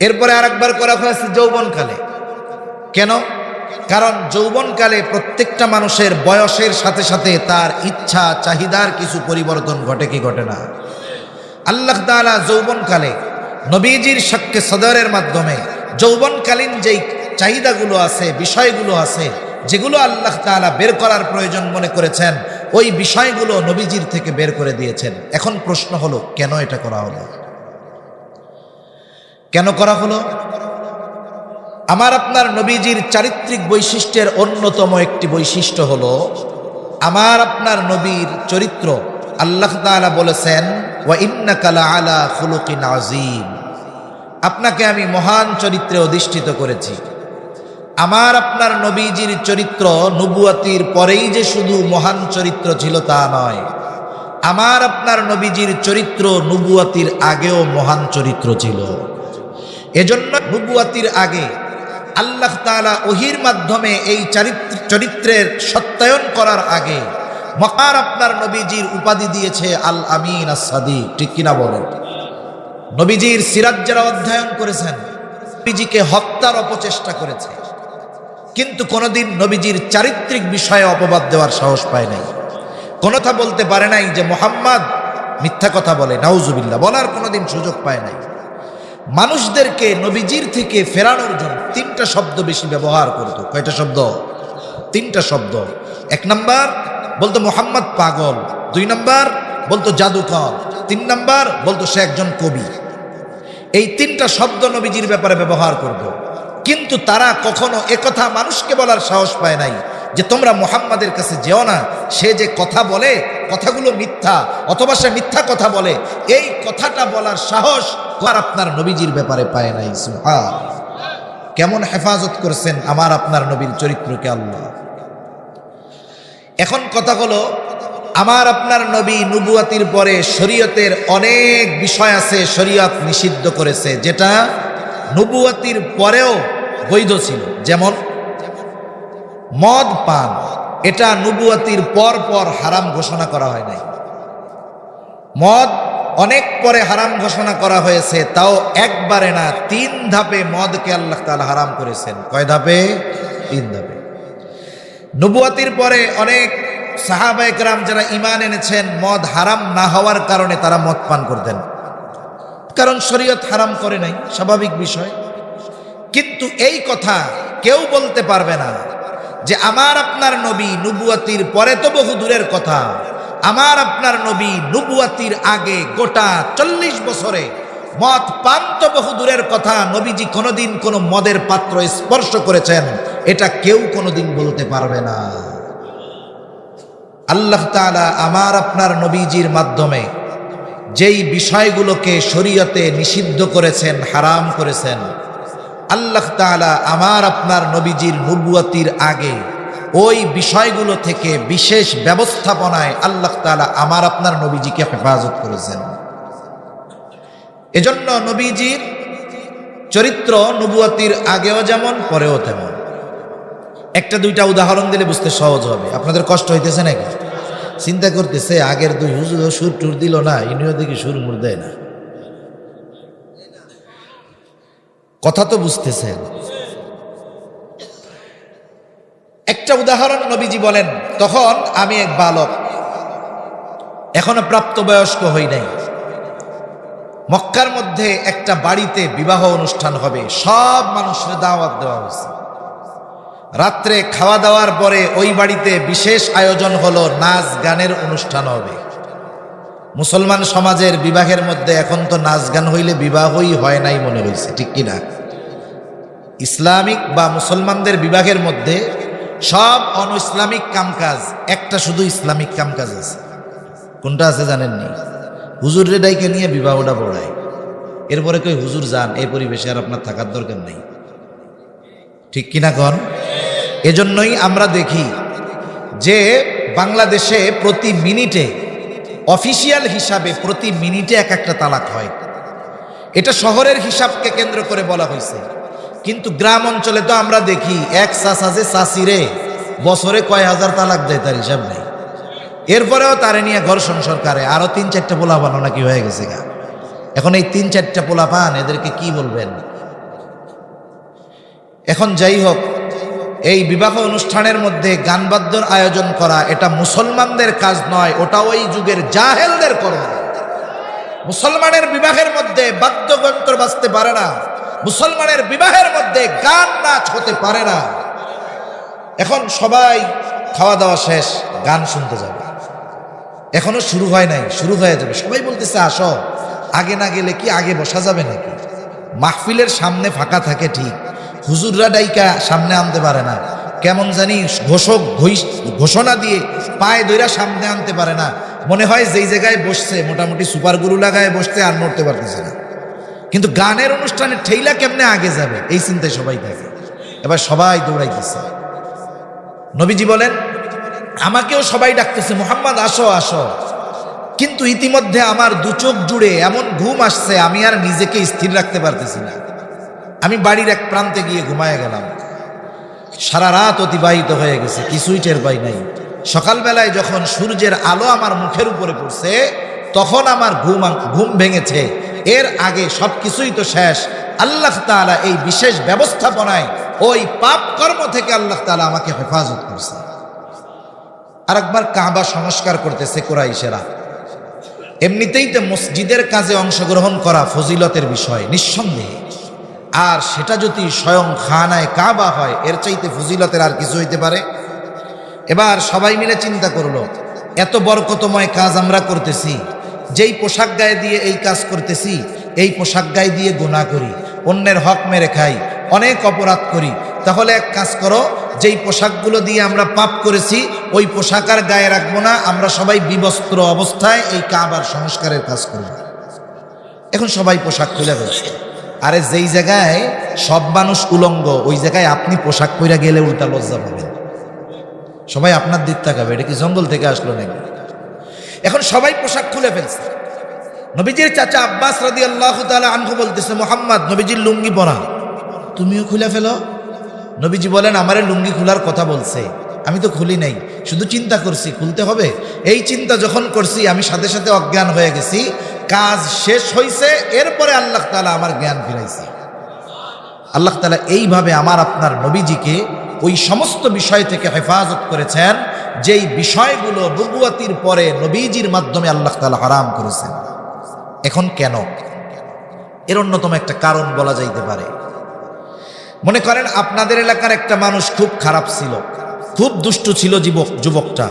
Speaker 1: এরপরে আরেকবার করা হয়েছে যৌবনকালে। কেন? কারণ যৌবনকালে প্রত্যেকটা মানুষের বয়সের সাথে সাথে তার ইচ্ছা চাহিদার কিছু পরিবর্তন ঘটে কি ঘটে না? আল্লাহ তাআলা যৌবনকালে নবীজির শক্কে সদরের মাধ্যমে যৌবনকালীন যেই চাহিদাগুলো আছে, বিষয়গুলো আছে, যেগুলো আল্লাহ তাআলা বের করার প্রয়োজন মনে করেছেন, ওই বিষয়গুলো নবীজির থেকে বের করে দিয়েছেন। এখন প্রশ্ন হলো, কেন এটা করা হলো? কেন করা হলো? আমার আপনার নবীজির চারিত্রিক বৈশিষ্ট্যের অন্যতম একটি বৈশিষ্ট্য হলো আমার আপনার নবীর চরিত্র। আল্লাহ তাআলা বলেছেন, ওয়া ইন্নাকা লাআলা খুলুকিন আযীম, আপনাকে আমি মহান চরিত্রে অধিষ্ঠিত করেছি। আমার আপনার নবীজির চরিত্র নবুয়াতির পরেই যে শুধু মহান চরিত্র ছিল তা নয়, আমার আপনার নবীজির চরিত্র নবুয়াতির আগেও মহান চরিত্র ছিল। এজন্য নবুয়াতির আগে আল্লাহ তাআলা ওহীর মাধ্যমে এই চরিত্রের সত্যায়ন করার আগে মকার আপনার নবীজির উপাধি দিয়েছে আল আমিন আস সাদিক। ঠিক কিনা বলেন? নবীজির সিরাত যারা অধ্যয়ন করেছেন, নবীজিকে হত্যার অপচেষ্টা করেছে, কিন্তু কোনোদিন নবীজির চারিত্রিক বিষয়ে অপবাদ দেওয়ার সাহস পায় নাই। কোনো কথা বলতে পারে নাই যে মুহাম্মদ মিথ্যা কথা বলে, নাউজুবিল্লাহ, বলার কোনোদিন সুযোগ পায় নাই। মানুষদেরকে নবীজির থেকে ফেরানোর জন্য 3টা শব্দ বেশি ব্যবহার করত। কয়টা শব্দ? 3টা শব্দ। 1 নাম্বার বলতো মুহাম্মদ পাগল, 2 নাম্বার বলতো জাদুকর, 3 নাম্বার বলতো সে একজন কবি। এই 3টা শব্দ নবীজির ব্যাপারে ব্যবহার করত। কিন্তু তারা কখনো একথা মানুষকে বলার সাহস পায় নাই যে তোমরা মুহাম্মাদের কাছে যেও না, সে যে কথা বলে কথাগুলো মিথ্যা, অথবা সে মিথ্যা কথা বলে, এই কথাটা বলার সাহস আর আপনার নবীজির ব্যাপারে পায় নাই। সুবহান! কেমন হেফাজত করছেন আমার আপনার নবীর চরিত্রকে আল্লাহ। এখন কথা হলো, আমার আপনার নবী নবুয়াতির পরে শরীয়তের অনেক বিষয় আছে শরীয়ত নিষিদ্ধ করেছে, যেটা নবুয়াতির পরেও বৈধ ছিল। যেমন মদ পান, এটা নবুয়াতির পর পর হারাম ঘোষণা করা হয় নাই। মদ অনেক পরে হারাম ঘোষণা করা হয়েছে, তাও একবারে না, 3 ধাপে মদকে আল্লাহ তাআলা হারাম করেছেন। কয় ধাপে? 3 ধাপে। নবুয়াতির পরে অনেক সাহাবায়ে কেরাম যারা ঈমান এনেছেন, মদ হারাম না হওয়ার কারণে তারা মদ পান করতেন, কারণ শরীয়ত হারাম করে নাই, স্বাভাবিক বিষয়। কিন্তু এই কথা কেউ বলতে পারবে না যে আমার আপনার নবী নবুয়াতির পরে তো বহু দূরের কথা, আমার আপনার নবী নবুয়াতির আগে গোটা 40 বছরে মদ পান তো বহু দূরের কথা, নবীজি কোনোদিন কোনো মদের পাত্র স্পর্শ করেছেন, এটা কেউ কোনোদিন বলতে পারবে না। আল্লাহ তাআলা আমার আপনার নবীজির মাধ্যমে যেই বিষয়গুলোকে শরীয়তে নিষিদ্ধ করেছেন, হারাম করেছেন, আল্লাহ তাআলা আমার আপনার নবীজির নবুয়াতির আগে ওই বিষয়গুলো থেকে বিশেষ ব্যবস্থাপনায় আল্লাহ তাআলা আমার আপনার নবীজিকে হেফাজত করেছেন। এজন্য নবীজির চরিত্র নবুয়াতির আগেও যেমন পরেও তেমন। একটা দুইটা উদাহরণ দিলে বুঝতে সহজ হবে। আপনাদের কষ্ট হইতেছে নাকি? চিন্তা করতেছে আগের 2 হুজুর সুর টুর দিল না, ইনিও দেখি সুর মুর দেয় না। কথা তো বুঝতেছেন। একটা উদাহরণ নবীজি বলেন, তখন আমি এক বালক, এখনো প্রাপ্তবয়স্ক হই নাই। মক্কার মধ্যে একটা বাড়িতে বিবাহ অনুষ্ঠান হবে, সব মানুষের দাওয়াত দেওয়া হয়েছে। রাত্রে খাওয়া দাওয়ার পরে ওই বাড়িতে বিশেষ আয়োজন হলো, নাচ গানের অনুষ্ঠান হবে। মুসলমান সমাজের বিবাহের মধ্যে এখন তো নাচ গান হইলে বিবাহই হয় নাই মনে হয়েছে, ঠিক কিনা? ইসলামিক বা মুসলমানদের বিবাহের মধ্যে সব অন ইসলামিক কামকাজ, একটা শুধু ইসলামিক কামকাজ আছে। কোনটা আছে জানেননি? হুজুরে ডাইকে নিয়ে বিবাহটা পড়ায়, এরপরে কই হুজুর যান, এই পরিবেশে আর আপনার থাকার দরকার নেই, ঠিক কিনা কন? এজন্যই আমরা দেখি যে বাংলাদেশে প্রতি মিনিটে অফিসিয়াল হিসাবে প্রতি মিনিটে এক একটা তালাক হয়। এটা শহরের হিসাবকে কেন্দ্র করে বলা হয়েছে, কিন্তু গ্রাম অঞ্চলে তো আমরা দেখি এক চাচা যে চাচিরে বছরে কয় হাজার তালাক দেয় তার হিসাব নেই। এরপরেও তারে নিয়ে ঘর সংসার করে, আরো 3-4টা পোলা পানো নাকি হয়ে গেছে গা। এখন এই 3-4টা পোলা পান, এদেরকে কি বলবেন? এখন যাই হোক, এই বিবাহ অনুষ্ঠানের মধ্যে গান বাদ্যর আয়োজন করা এটা মুসলমানদের কাজ নয়, ওটা ওই যুগের জাহেলদের কর্ম। মুসলমানের বিবাহের মধ্যে বাদ্যযন্ত্র বাজতে পারে না, মুসলমানের বিবাহের মধ্যে গান নাচ হতে পারে না। এখন সবাই খাওয়া দাওয়া শেষ, গান শুনতে যাবে, এখনো শুরু হয় নাই, শুরু হয়ে যাবে। সবাই বলতেছে আসো, আগে না গেলে কি আগে বসা যাবে নাকি? মাহফিলের সামনে ফাঁকা থাকে ঠিক, হুজুররা ডাইকা সামনে আনতে পারে না, কেমন জানি ঘোষণা দিয়ে পায়ে দইরা সামনে আনতে পারে না। মনে হয় যেই জায়গায় বসছে মোটামুটি সুপার গুরু লাগায় বসতে, আর নড়তে পারতেছে না। কিন্তু গানের অনুষ্ঠানে ঠেইলা কেমনে আগে যাবে, এই চিন্তায় সবাই থাকে। এবার সবাই দৌড়াইতেছে। নবীজি বলেন, আমাকেও সবাই ডাকতেছে, মুহাম্মদ আসো আসো, কিন্তু ইতিমধ্যে আমার 2 চোখ জুড়ে এমন ঘুম আসছে, আমি আর নিজেকে স্থির রাখতে পারতেছি না। আমি বাড়ির এক প্রান্তে গিয়ে ঘুমায় গেলাম। সারা রাত অতিবাহিত হয়ে গেছে, কিছুই টের পাই নাই। সকালবেলায় যখন সূর্যের আলো আমার মুখের উপরে পড়ছে, তখন আমার ঘুম ভেঙেছে। এর আগে সব কিছুই তো শেষ। আল্লাহ তাআলা এই বিশেষ ব্যবস্থাপনায় ওই পাপ কর্ম থেকে আল্লাহ তাআলা আমাকে হেফাজত করছে। আরেকবার কাবা সংস্কার করতেছে কুরাইশেরা। এমনিতেই তো মসজিদের কাজে অংশগ্রহণ করা ফজিলতের বিষয় নিঃসন্দেহে, আর সেটা যদি স্বয়ং খানায় কাবা হয়, এর চাইতে ফজিলতের আর কিছু হইতে পারে? এবার সবাই মিলে চিন্তা করলো, এত বরকতময় কাজ আমরা করতেছি, যেই পোশাক গায়ে দিয়ে এই কাজ করতেছি, এই পোশাক গায়ে দিয়ে গুনাহ করি, অন্যের হক মেরে খাই, অনেক অপরাধ করি, তাহলে এক কাজ করো, যেই পোশাকগুলো দিয়ে আমরা পাপ করেছি ওই পোশাক আর গায়ে রাখবো না, আমরা সবাই বিবস্ত্র অবস্থায় এই কাবার সংস্কারের কাজ করব। এখন সবাই পোশাক খুলে ফেলছে। আরে যেই জায়গায় সব মানুষ উলঙ্গ ওই জায়গায় আপনি পোশাক পরে গেলে উল্টা লজ্জা পাবেন, সবাই আপনার দিক তাকাবে, এটা কি জঙ্গল থেকে আসলো নাকি? এখন সবাই পোশাক খুলে ফেলছে। নবীজির চাচা আব্বাস রাদিয়াল্লাহু তাআলা আনহু বলতেছে, মুহাম্মদ নবীজির লুঙ্গি পরা, তুমিও খুলে ফেলো। নবীজি বলেন, আমারে লুঙ্গি খোলার কথা বলছে, আমি তো খুলি নাই, শুধু চিন্তা করছি খুলতে হবে। এই চিন্তা যখন করছি আমি সাথে সাথে অজ্ঞান হয়ে গেছি, কাজ শেষ হয়েছে, এরপরে আল্লাহ তাআলা আমার জ্ঞান ফিরাইছে। আল্লাহ তাআলা এইভাবে আমার আপনার নবীজিকে ওই সমস্ত বিষয় থেকে হেফাজত করেছেন যেই বিষয়গুলো নবুয়তির পরে নবীজির মাধ্যমে আল্লাহ তাআলা হারাম করেছেন। এখন কেন? এর অন্যতম একটা কারণ বলা যাইতে পারে। মনে করেন আপনাদের এলাকার একটা মানুষ খুব খারাপ ছিল, খুব দুষ্টু ছিল, যুবকটা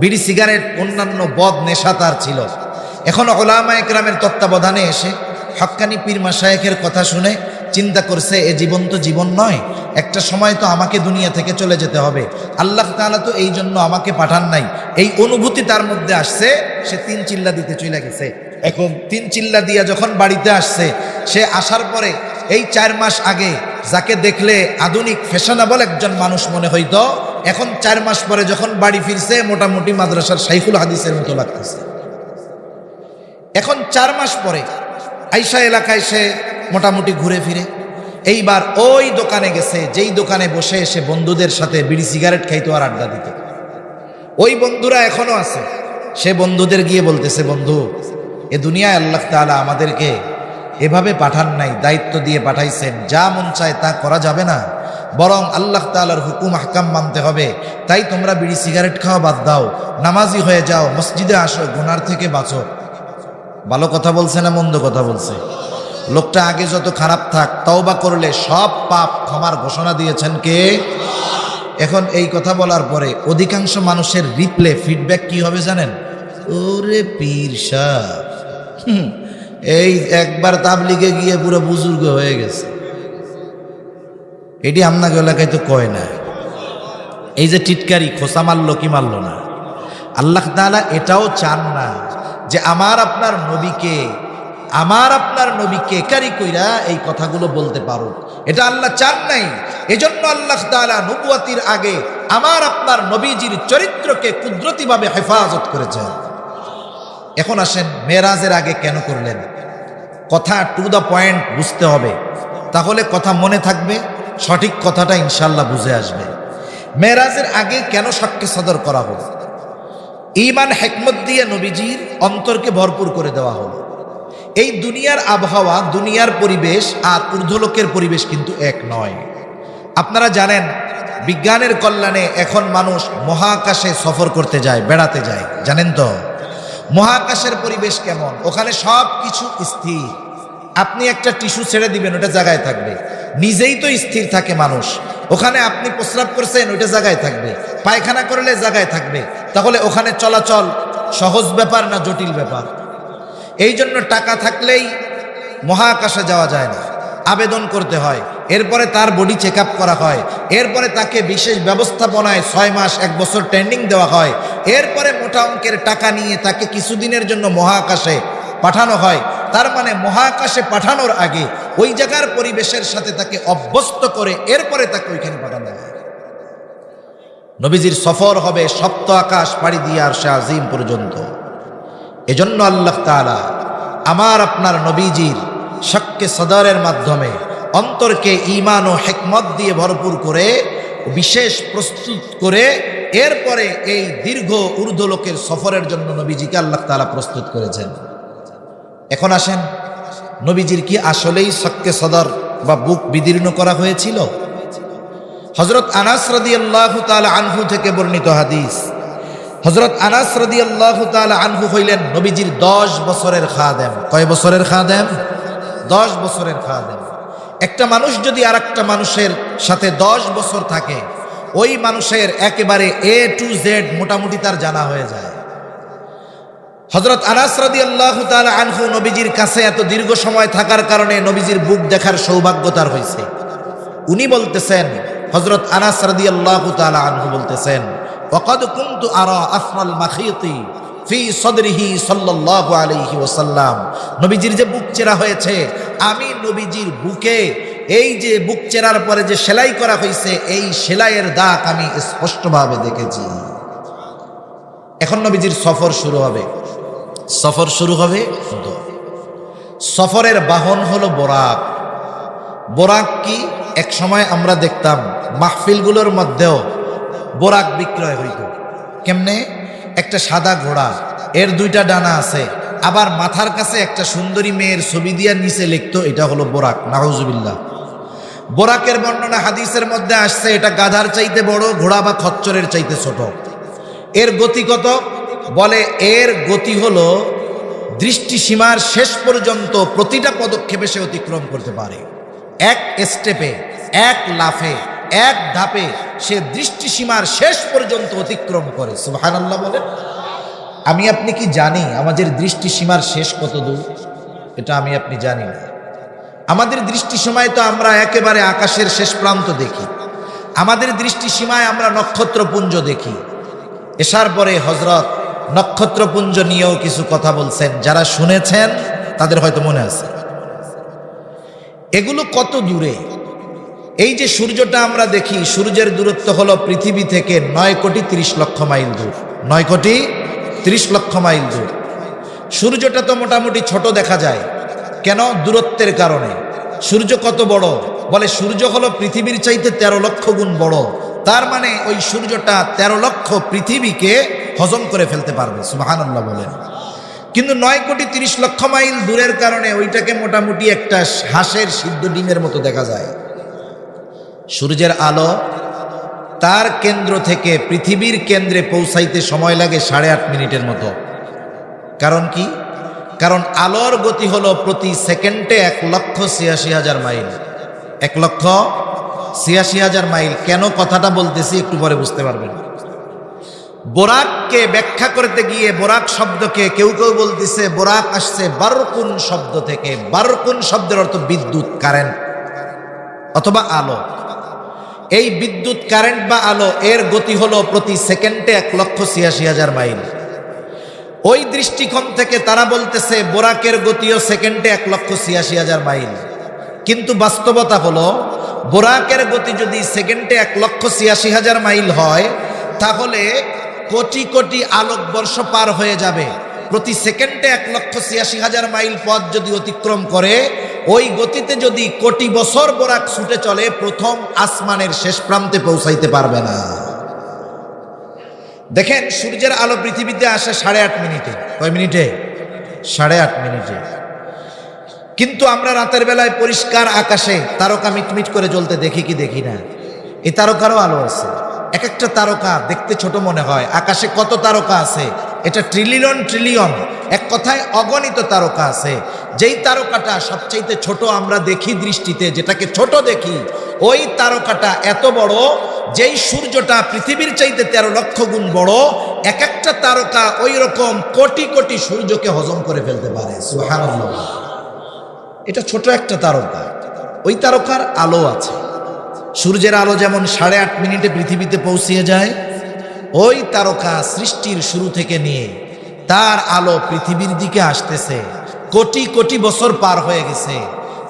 Speaker 1: বিড়ি সিগারেট অন্যান্য বদ নেশা তার ছিল। এখন উলামায়ে কেরামের তত্ত্বাবধানে এসে হক্কানি পীর মাশায়েখের কথা শুনে চিন্তা করছে, এ জীবন তো জীবন নয়, একটা সময় তো আমাকে দুনিয়া থেকে চলে যেতে হবে, আল্লাহ তাআলা তো এই জন্য আমাকে পাঠান নাই। এই অনুভূতি তার মধ্যে আসছে, সে 3 চিল্লা দিতে চলে গেছে। এখন 3 চিল্লা দিয়া যখন বাড়িতে আসছে, সে আসার পরে এই 4 মাস আগে যাকে দেখলে আধুনিক ফ্যাশনেবল একজন মানুষ মনে হইতো, এখন 4 মাস পরে যখন বাড়ি ফিরছে মোটামুটি মাদ্রাসার শাইখুল হাদিসের মতো লাগতেছে। এখন 4 মাস পরে আইসা এলাকায় সে মোটামুটি ঘুরে ফিরে এইবার ওই দোকানে গেছে, যেই দোকানে বসে এসে বন্ধুদের সাথে বিড়ি সিগারেট খাইতো আর আড্ডা দিত। ওই বন্ধুরা এখনো আছে। সে বন্ধুদের গিয়ে বলতেছে, বন্ধু, এ দুনিয়ায় আল্লাহ তাআলা আমাদেরকে এভাবে পাঠান নাই, দায়িত্ব দিয়ে পাঠাইছেন, যা মন চায় তা করা যাবে না, বরং আল্লাহ তাআলার হুকুম আহকাম মানতে হবে। তাই তোমরা বিড়ি সিগারেট খাওয়া বাদ দাও, নামাজি হয়ে যাও, মসজিদে আসো, গুনার থেকে বাঁচো। ভালো কথা বলছে না মন্দ কথা বলছে? লোকটা আগে যত খারাপ থাক, তওবা করলে সব পাপ ক্ষমার ঘোষণা দিয়েছেন কে? এখন এই কথা বলার পরে অধিকাংশ মানুষের রিপ্লে ফিডব্যাক কি হবে জানেন? ওরে পীর সাহেব, এই একবার তাবলিগে গিয়ে পুরো বুজুর্গ হয়ে গেছে। এটি আপনাকে এলাকায় তো কয় না। এই যে টিটকারি, খোসা মারলো কি মারলো না, আল্লাহ তাআলা এটাও চান না যে আমার আপনার নবীকে কারি কইরা এই কথাগুলো বলতে পারো, এটা আল্লাহ চান নাই। এজন্য আল্লাহ তাআলা নবুয়তির আগে আমার আপনার নবীজির চরিত্রকে কুদরতিভাবে হেফাজত করেছেন। এখন আসেন, মেরাজের আগে কেন করলেন? কথা টু দ্য পয়েন্ট বুঝতে হবে, তাহলে কথা মনে থাকবে, সঠিক কথাটা ইনশাল্লাহ বুঝে আসবে। মেরাজের আগে কেন সাক্ষ্য সদর করা হলো? ঈমান হিকমত দিয়ে নবীজির অন্তরকে ভরপুর করে দেওয়া হলো। এই দুনিয়ার আবহাওয়া, দুনিয়ার পরিবেশ আর ঊর্ধ্বলোকের পরিবেশ কিন্তু এক নয়। আপনারা জানেন, বিজ্ঞানের কল্যাণে এখন মানুষ মহাকাশে সফর করতে যায়, বেড়াতে যায়, জানেন তো? মহাকাশের পরিবেশ কেমন? ওখানে সব কিছু স্থির। আপনি একটা টিস্যু ছেড়ে দিবেন, ওটা জায়গায় থাকবে। নিজেই তো স্থির থাকে মানুষ। ওখানে আপনি প্রস্রাব করছেন, ওইটা জায়গায় থাকবে। পায়খানা করলে জায়গায় থাকবে। তাহলে ওখানে চলাচল সহজ ব্যাপার না জটিল ব্যাপার? এই জন্য টাকা থাকলেই মহাকাশে যাওয়া যায় না, আবেদন করতে হয়, এরপরে তার বডি চেক আপ করা হয়, এরপরে তাকে বিশেষ ব্যবস্থাপনায় 6 মাস 1 বছর ট্রেনিং দেওয়া হয়, এরপরে মোটা অঙ্কের টাকা নিয়ে তাকে কিছুদিনের জন্য মহাকাশে পাঠানো হয়। তার মানে মহাকাশে পাঠানোর আগে ওই জায়গার পরিবেশের সাথে তাকে অভ্যস্ত করে এরপরে তাকে ওইখানে পাঠানো হয়। নবীজির সফর হবে সপ্ত আকাশ পাড়ি দিয়ে আরশে আজিম পর্যন্ত। এজন্য আল্লাহ তাআলা আমার আপনার নবীজির সাক্ষ্যে সদরের মাধ্যমে অন্তরকে ঈমান ও হিকমত দিয়ে ভরপুর করে বিশেষ প্রস্তুত করে এরপরে এই দীর্ঘ ঊর্ধ্বলোকের সফরের জন্য নবীজিকে আল্লাহ তাআলা প্রস্তুত করেছেন। এখন আসেন, নবীজির কি আসলেই সাক্ষ্যে সদর বা বুক বিদীর্ণ করা হয়েছিল? হযরত আনাস রাদিয়াল্লাহু তাআলা আনহু থেকে বর্ণিত হাদিস। হযরত আনাস রাদিয়াল্লাহু তাআলা আনহু হইলেন নবীজির 10 বছরের খাদেম। কয় বছরের খাদেম? 10 বছরের খাদেম। একটা মানুষ যদি আরেকটা মানুষের সাথে 10 বছর থাকে, ওই মানুষের একেবারে A to Z মোটামুটি তার জানা হয়ে যায়। হযরত আনাস রাদিয়াল্লাহু তাআলা আনহু নবীজির কাছে এত দীর্ঘ সময় থাকার কারণে নবীজির বুক দেখার সৌভাগ্য তার হয়েছে। উনি বলতেছেন, হযরত আনাস রাদিয়াল্লাহু তাআলা আনহু বলতেছেন, ওয়াকাদ কুনতু আরা আফরাল মাখিতি ফি সদরিহি সাল্লাল্লাহু আলাইহি ওয়াসাল্লাম, নবীজির যে বুক চেরা হয়েছে, আমি নবীজির বুকে এই যে বুক চেরার পরে যে সেলাই করা হয়েছে, এই সেলাইয়ের দাগ আমি স্পষ্টভাবে দেখেছি। এখন নবীজির সফর শুরু হবে। সফর শুরু হবে, সফরের বাহন হলো বোরাক। বোরাক কি? এক সময় আমরা দেখতাম মাহফিলগুলোর মধ্যেও বোরাক বিক্রয় হইত। কেমনে? একটা সাদা ঘোড়া, এর দুইটা ডানা আছে, আবার মাথার কাছে একটা সুন্দরী মেয়ের ছবি দিয়া নিচে লিখতো এটা হলো বোরাক। নাউজুবিল্লাহ। বোরাকের বর্ণনা হাদিসের মধ্যে আসছে এটা গাধার চাইতে বড়, ঘোড়া বা খচ্চরের চাইতে ছোট। এর গতি কত? বলে এর গতি হলো দৃষ্টিসীমার শেষ পর্যন্ত প্রতিটা পদক্ষেপে সে অতিক্রম করতে পারে। এক স্টেপে, এক লাফে, এক ধাপে সে দৃষ্টিসীমার শেষ পর্যন্ত অতিক্রম করে। সুবহানাল্লাহ বলে। আমি আপনি কি জানি আমাদের দৃষ্টিসীমার শেষ কত দূর? এটা আমি আপনি জানি না। আমাদের দৃষ্টিসীমায় তো আমরা একেবারে আকাশের শেষ প্রান্ত দেখি, আমাদের দৃষ্টিসীমায় আমরা নক্ষত্রপুঞ্জ দেখি। এসার পরে হযরত নক্ষত্রপুঞ্জ নিয়েও কিছু কথা বলছেন, যারা শুনেছেন তাদের হয়তো মনে আছে। এগুলো কত দূরে? এই যে সূর্যটা আমরা দেখি, সূর্যের দূরত্ব হলো পৃথিবী থেকে 9,30,00,000 মাইল দূর। 9,30,00,000 মাইল দূর। সূর্যটা তো মোটামুটি ছোট দেখা যায়, কেন? দূরত্বের কারণে। সূর্য কত বড়? বলে সূর্য হলো পৃথিবীর চাইতে 13 লক্ষ গুণ বড়। তার মানে ওই সূর্যটা 13 লক্ষ পৃথিবীকে হজম করে ফেলতে পারবে। সুবহানাল্লাহ বলেন। কিন্তু 9,30,00,000 মাইল দূরের কারণে ওইটাকে মোটামুটি একটা হাঁসের সিদ্ধ ডিমের মতো দেখা যায়। সূর্যের আলো তার কেন্দ্র থেকে পৃথিবীর কেন্দ্রে পৌঁছাইতে সময় লাগে 8.5 মিনিটের মতো। কারণ কি? কারণ আলোর গতি হলো প্রতি সেকেন্ডে 1,86,000 মাইল। 1,86,000 মাইল। কেন কথাটা বলতেছি একটু পরে বুঝতে পারবেন। বোরাককে ব্যাখ্যা করতে গিয়ে বোরাক শব্দকে কেউ কেউ বলতেছে বোরাক আসছে বারকুন শব্দ থেকে। বারকুন শব্দের অর্থ বিদ্যুৎ, কারেন্ট অথবা আলো। এই বিদ্যুৎ, কারেন্ট বা আলো এর গতি হলো প্রতি সেকেন্ডে 1,86,000 মাইল। ওই দৃষ্টিকোণ থেকে তারা বলতেছে বোরাকের গতিও সেকেন্ডে 1,86,000 মাইল। কিন্তু বাস্তবতা হলো বোরাকের গতি যদি সেকেন্ডে 1,86,000 মাইল হয়, তাহলে কোটি কোটি আলোকবর্ষ পার হয়ে যাবে। প্রতি সেকেন্ডে 1,86,000 মাইল পথ যদি অতিক্রম করে, ওই গতিতে যদি কোটি বছর বোরাক ছুটে চলে, প্রথম আসমানের শেষ প্রান্তে পৌঁছাইতে পারবে না। দেখেন সূর্যের আলো পৃথিবীতে আসে 8.5 মিনিটে। কয় মিনিটে? 8.5 মিনিটে। কিন্তু আমরা রাতের বেলায় পরিষ্কার আকাশে তারকা মিটমিট করে জ্বলতে দেখি কি দেখি না? এই তারকারও আলো আছে। এক একটা তারকা দেখতে ছোট মনে হয়, আকাশে কত তারকা আছে, এটা ট্রিলিয়ন ট্রিলিয়ন, এক কথায় অগণিত তারকা আছে। যেই তারকাটা সবচাইতে ছোট আমরা দেখি দৃষ্টিতে, যেটাকে ছোট দেখি, ওই তারকাটা এত বড়, যেই সূর্যটা পৃথিবীর চাইতে 13 লক্ষ গুণ বড়। এক একটা তারকা ওই রকম কোটি কোটি সূর্যকে হজম করে ফেলতে পারে। সুবহানাল্লাহ। এটা ছোট একটা তারকা, ওই তারকার আলো আছে। সূর্যের আলো যেমন 8.5 মিনিটে পৃথিবীতে পৌঁছিয়ে যায়, ওই তারকা সৃষ্টির শুরু থেকে নিয়ে তার আলো পৃথিবীর দিকে আসতেছে কোটি কোটি বছর পার হয়ে গেছে।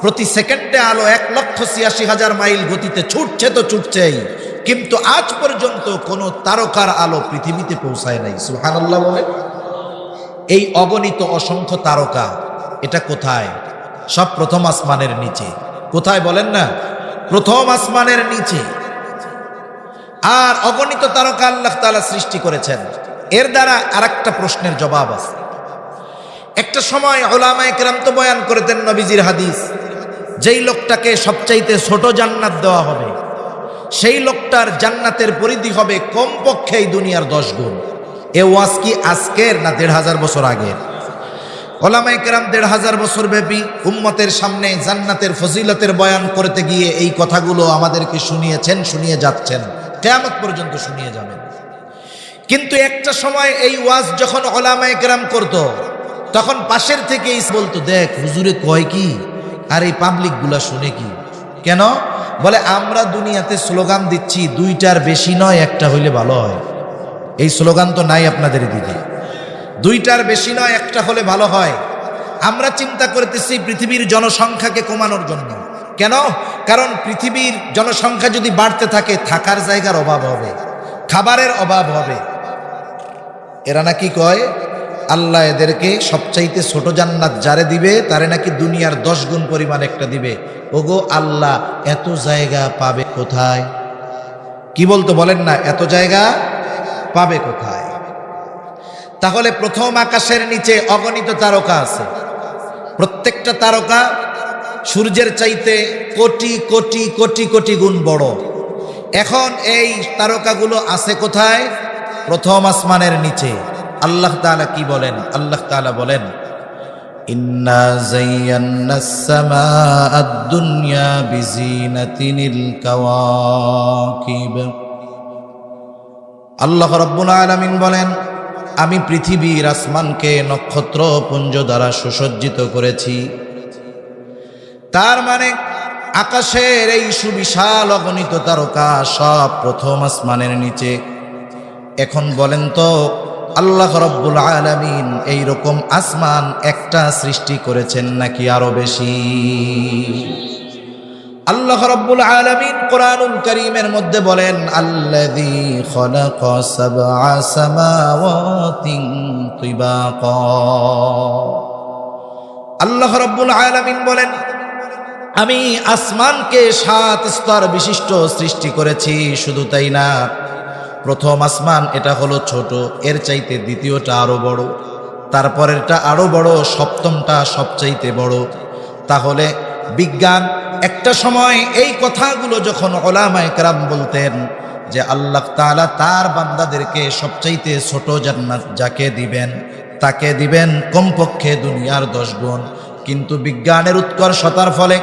Speaker 1: প্রতি সেকেন্ডে আলো 1,86,000 মাইল গতিতে ছুটছে তো ছুটছেই, কিন্তু আজ পর্যন্ত কোনো তারকার আলো পৃথিবীতে পৌঁছায় নাই। সুবহানাল্লাহ বলে। এই অগণিত অসংখ্য তারকা, এটা কোথায়? সব প্রথম আসমানের নিচে। কোথায় বলেন না? প্রথম আসমানের নিচে। আর অগণিত তারকা আল্লাহ তাআলা সৃষ্টি করেছেন। এর দ্বারা আরেকটা প্রশ্নের জবাব আছে। একটা সময় উলামায়ে কেরাম তো বয়ান করতেন নবীজির হাদিস, যেই লোকটাকে সবচাইতে ছোট জান্নাত দেওয়া হবে, সেই লোকটার জান্নাতের পরিধি হবে কমপক্ষে এই দুনিয়ার 10 গুণ। এ ওয়াজ কি আজকের না 1,500 বছর আগের? উলামায়ে কেরাম 1,500 বছর ব্যাপী উম্মতের সামনে জান্নাতের ফজিলতের বয়ান করতে গিয়ে এই কথাগুলো আমাদেরকে শুনিয়েছেন, শুনিয়ে যাচ্ছেন, কিয়ামত পর্যন্ত শুনিয়ে যাবেন। কিন্তু একটা সময় এই ওয়াজ যখন উলামায়ে কেরাম করত, তখন পাশের থেকে বলতো, দেখ হুজুরে কয় কি, আর এই পাবলিক গুলা শুনে কি? কেন? বলে আমরা দুনিয়াতে স্লোগান দিচ্ছি, দুইটার বেশি নয়, একটা হইলে ভালো হয়। এই স্লোগান তো নাই আপনাদের দিকে, দুইটার বেশি নয়, একটা হলে ভালো হয়। আমরা চিন্তা করতেছি পৃথিবীর জনসংখ্যাকে কমানোর জন্য। কেন? কারণ পৃথিবীর জনসংখ্যা যদি বাড়তে থাকে, থাকার জায়গার অভাব হবে, খাবারের অভাব হবে। এরা নাকি কয় আল্লাহ এদেরকে সবচাইতে ছোট জান্নাত যারে দিবে তারে নাকি দুনিয়ার 10 গুণ পরিমাণ একটা দিবে। ওগো আল্লাহ, এত জায়গা পাবে কোথায়? কি বলতো বলেন না, এত জায়গা পাবে কোথায়? তাহলে প্রথম আকাশের নিচে অগণিত তারকা আছে, প্রত্যেকটা তারকা সূর্যের চাইতে কোটি কোটি কোটি কোটি গুণ বড়। এখন এই তারকাগুলো আছে কোথায়? প্রথম আসমানের নিচে। আল্লাহ তাআলা কি বলেন? আল্লাহ তাআলা বলেন, ইন্না যায়্যানাস সামাআদ দুনিয়া বিজিনাতিনিল কাওয়াকিব। আল্লাহ রাব্বুল আলামিন বলেন, আমি পৃথিবীর আসমানকে নক্ষত্রপুঞ্জ দ্বারা সুসজ্জিত করেছি। তার মানে আকাশের এই সুবিশাল অগণিত তারকা সব প্রথম আসমানের নিচে। এখন বলেন তো, আল্লাহ রাব্বুল আলামিন এই রকম আসমান একটা সৃষ্টি করেছেন নাকি আরো বেশি? আল্লাহ রাব্বুল আলামিন কোরআনুল কারীমের মধ্যে বলেন, আল্লাযী খালাকা সাবআ সামাওয়াতিন তিবাকা। আল্লাহ রাব্বুল আলামিন বলেন, আমি আসমানকে 7 স্তর বিশিষ্ট সৃষ্টি করেছি। শুধু তাই না, প্রথম আসমান এটা হলো ছোট, এর চাইতে দ্বিতীয়টা আরো বড়, তারপরেরটা আরো বড়, সপ্তমটা সবচাইতে বড়। তাহলে বিজ্ঞান একটা সময় এই কথাগুলো যখন উলামায়ে কেরাম বলতেন যে আল্লাহ তাআলা তার বান্দাদেরকে সবচাইতে ছোট জান্নাত যাকে দিবেন তাকে দিবেন কমপক্ষে দুনিয়ার 10 গুণ। কিন্তু বিজ্ঞানের উৎকর্ষতার ফলে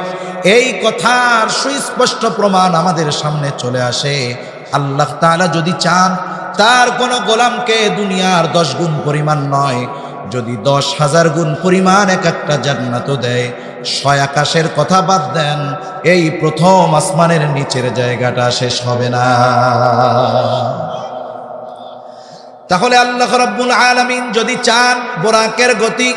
Speaker 1: এই কথার সুস্পষ্ট প্রমাণ আমাদের সামনে চলে আসে। আল্লাহ তাআলা যদি চান তার কোনো গোলামকে দুনিয়ার 10 গুণ পরিমাণ নয়, যদি 10,000 গুণ পরিমাণ এক একটা জান্নাতও দেয়, 6 আকাশের কথা বাদ দেন, এই প্রথম আসমানের নিচের জায়গাটা শেষ হবে না। তাহলে আল্লাহ রাব্বুল আলামিন যদি চান, বোরাকের গতি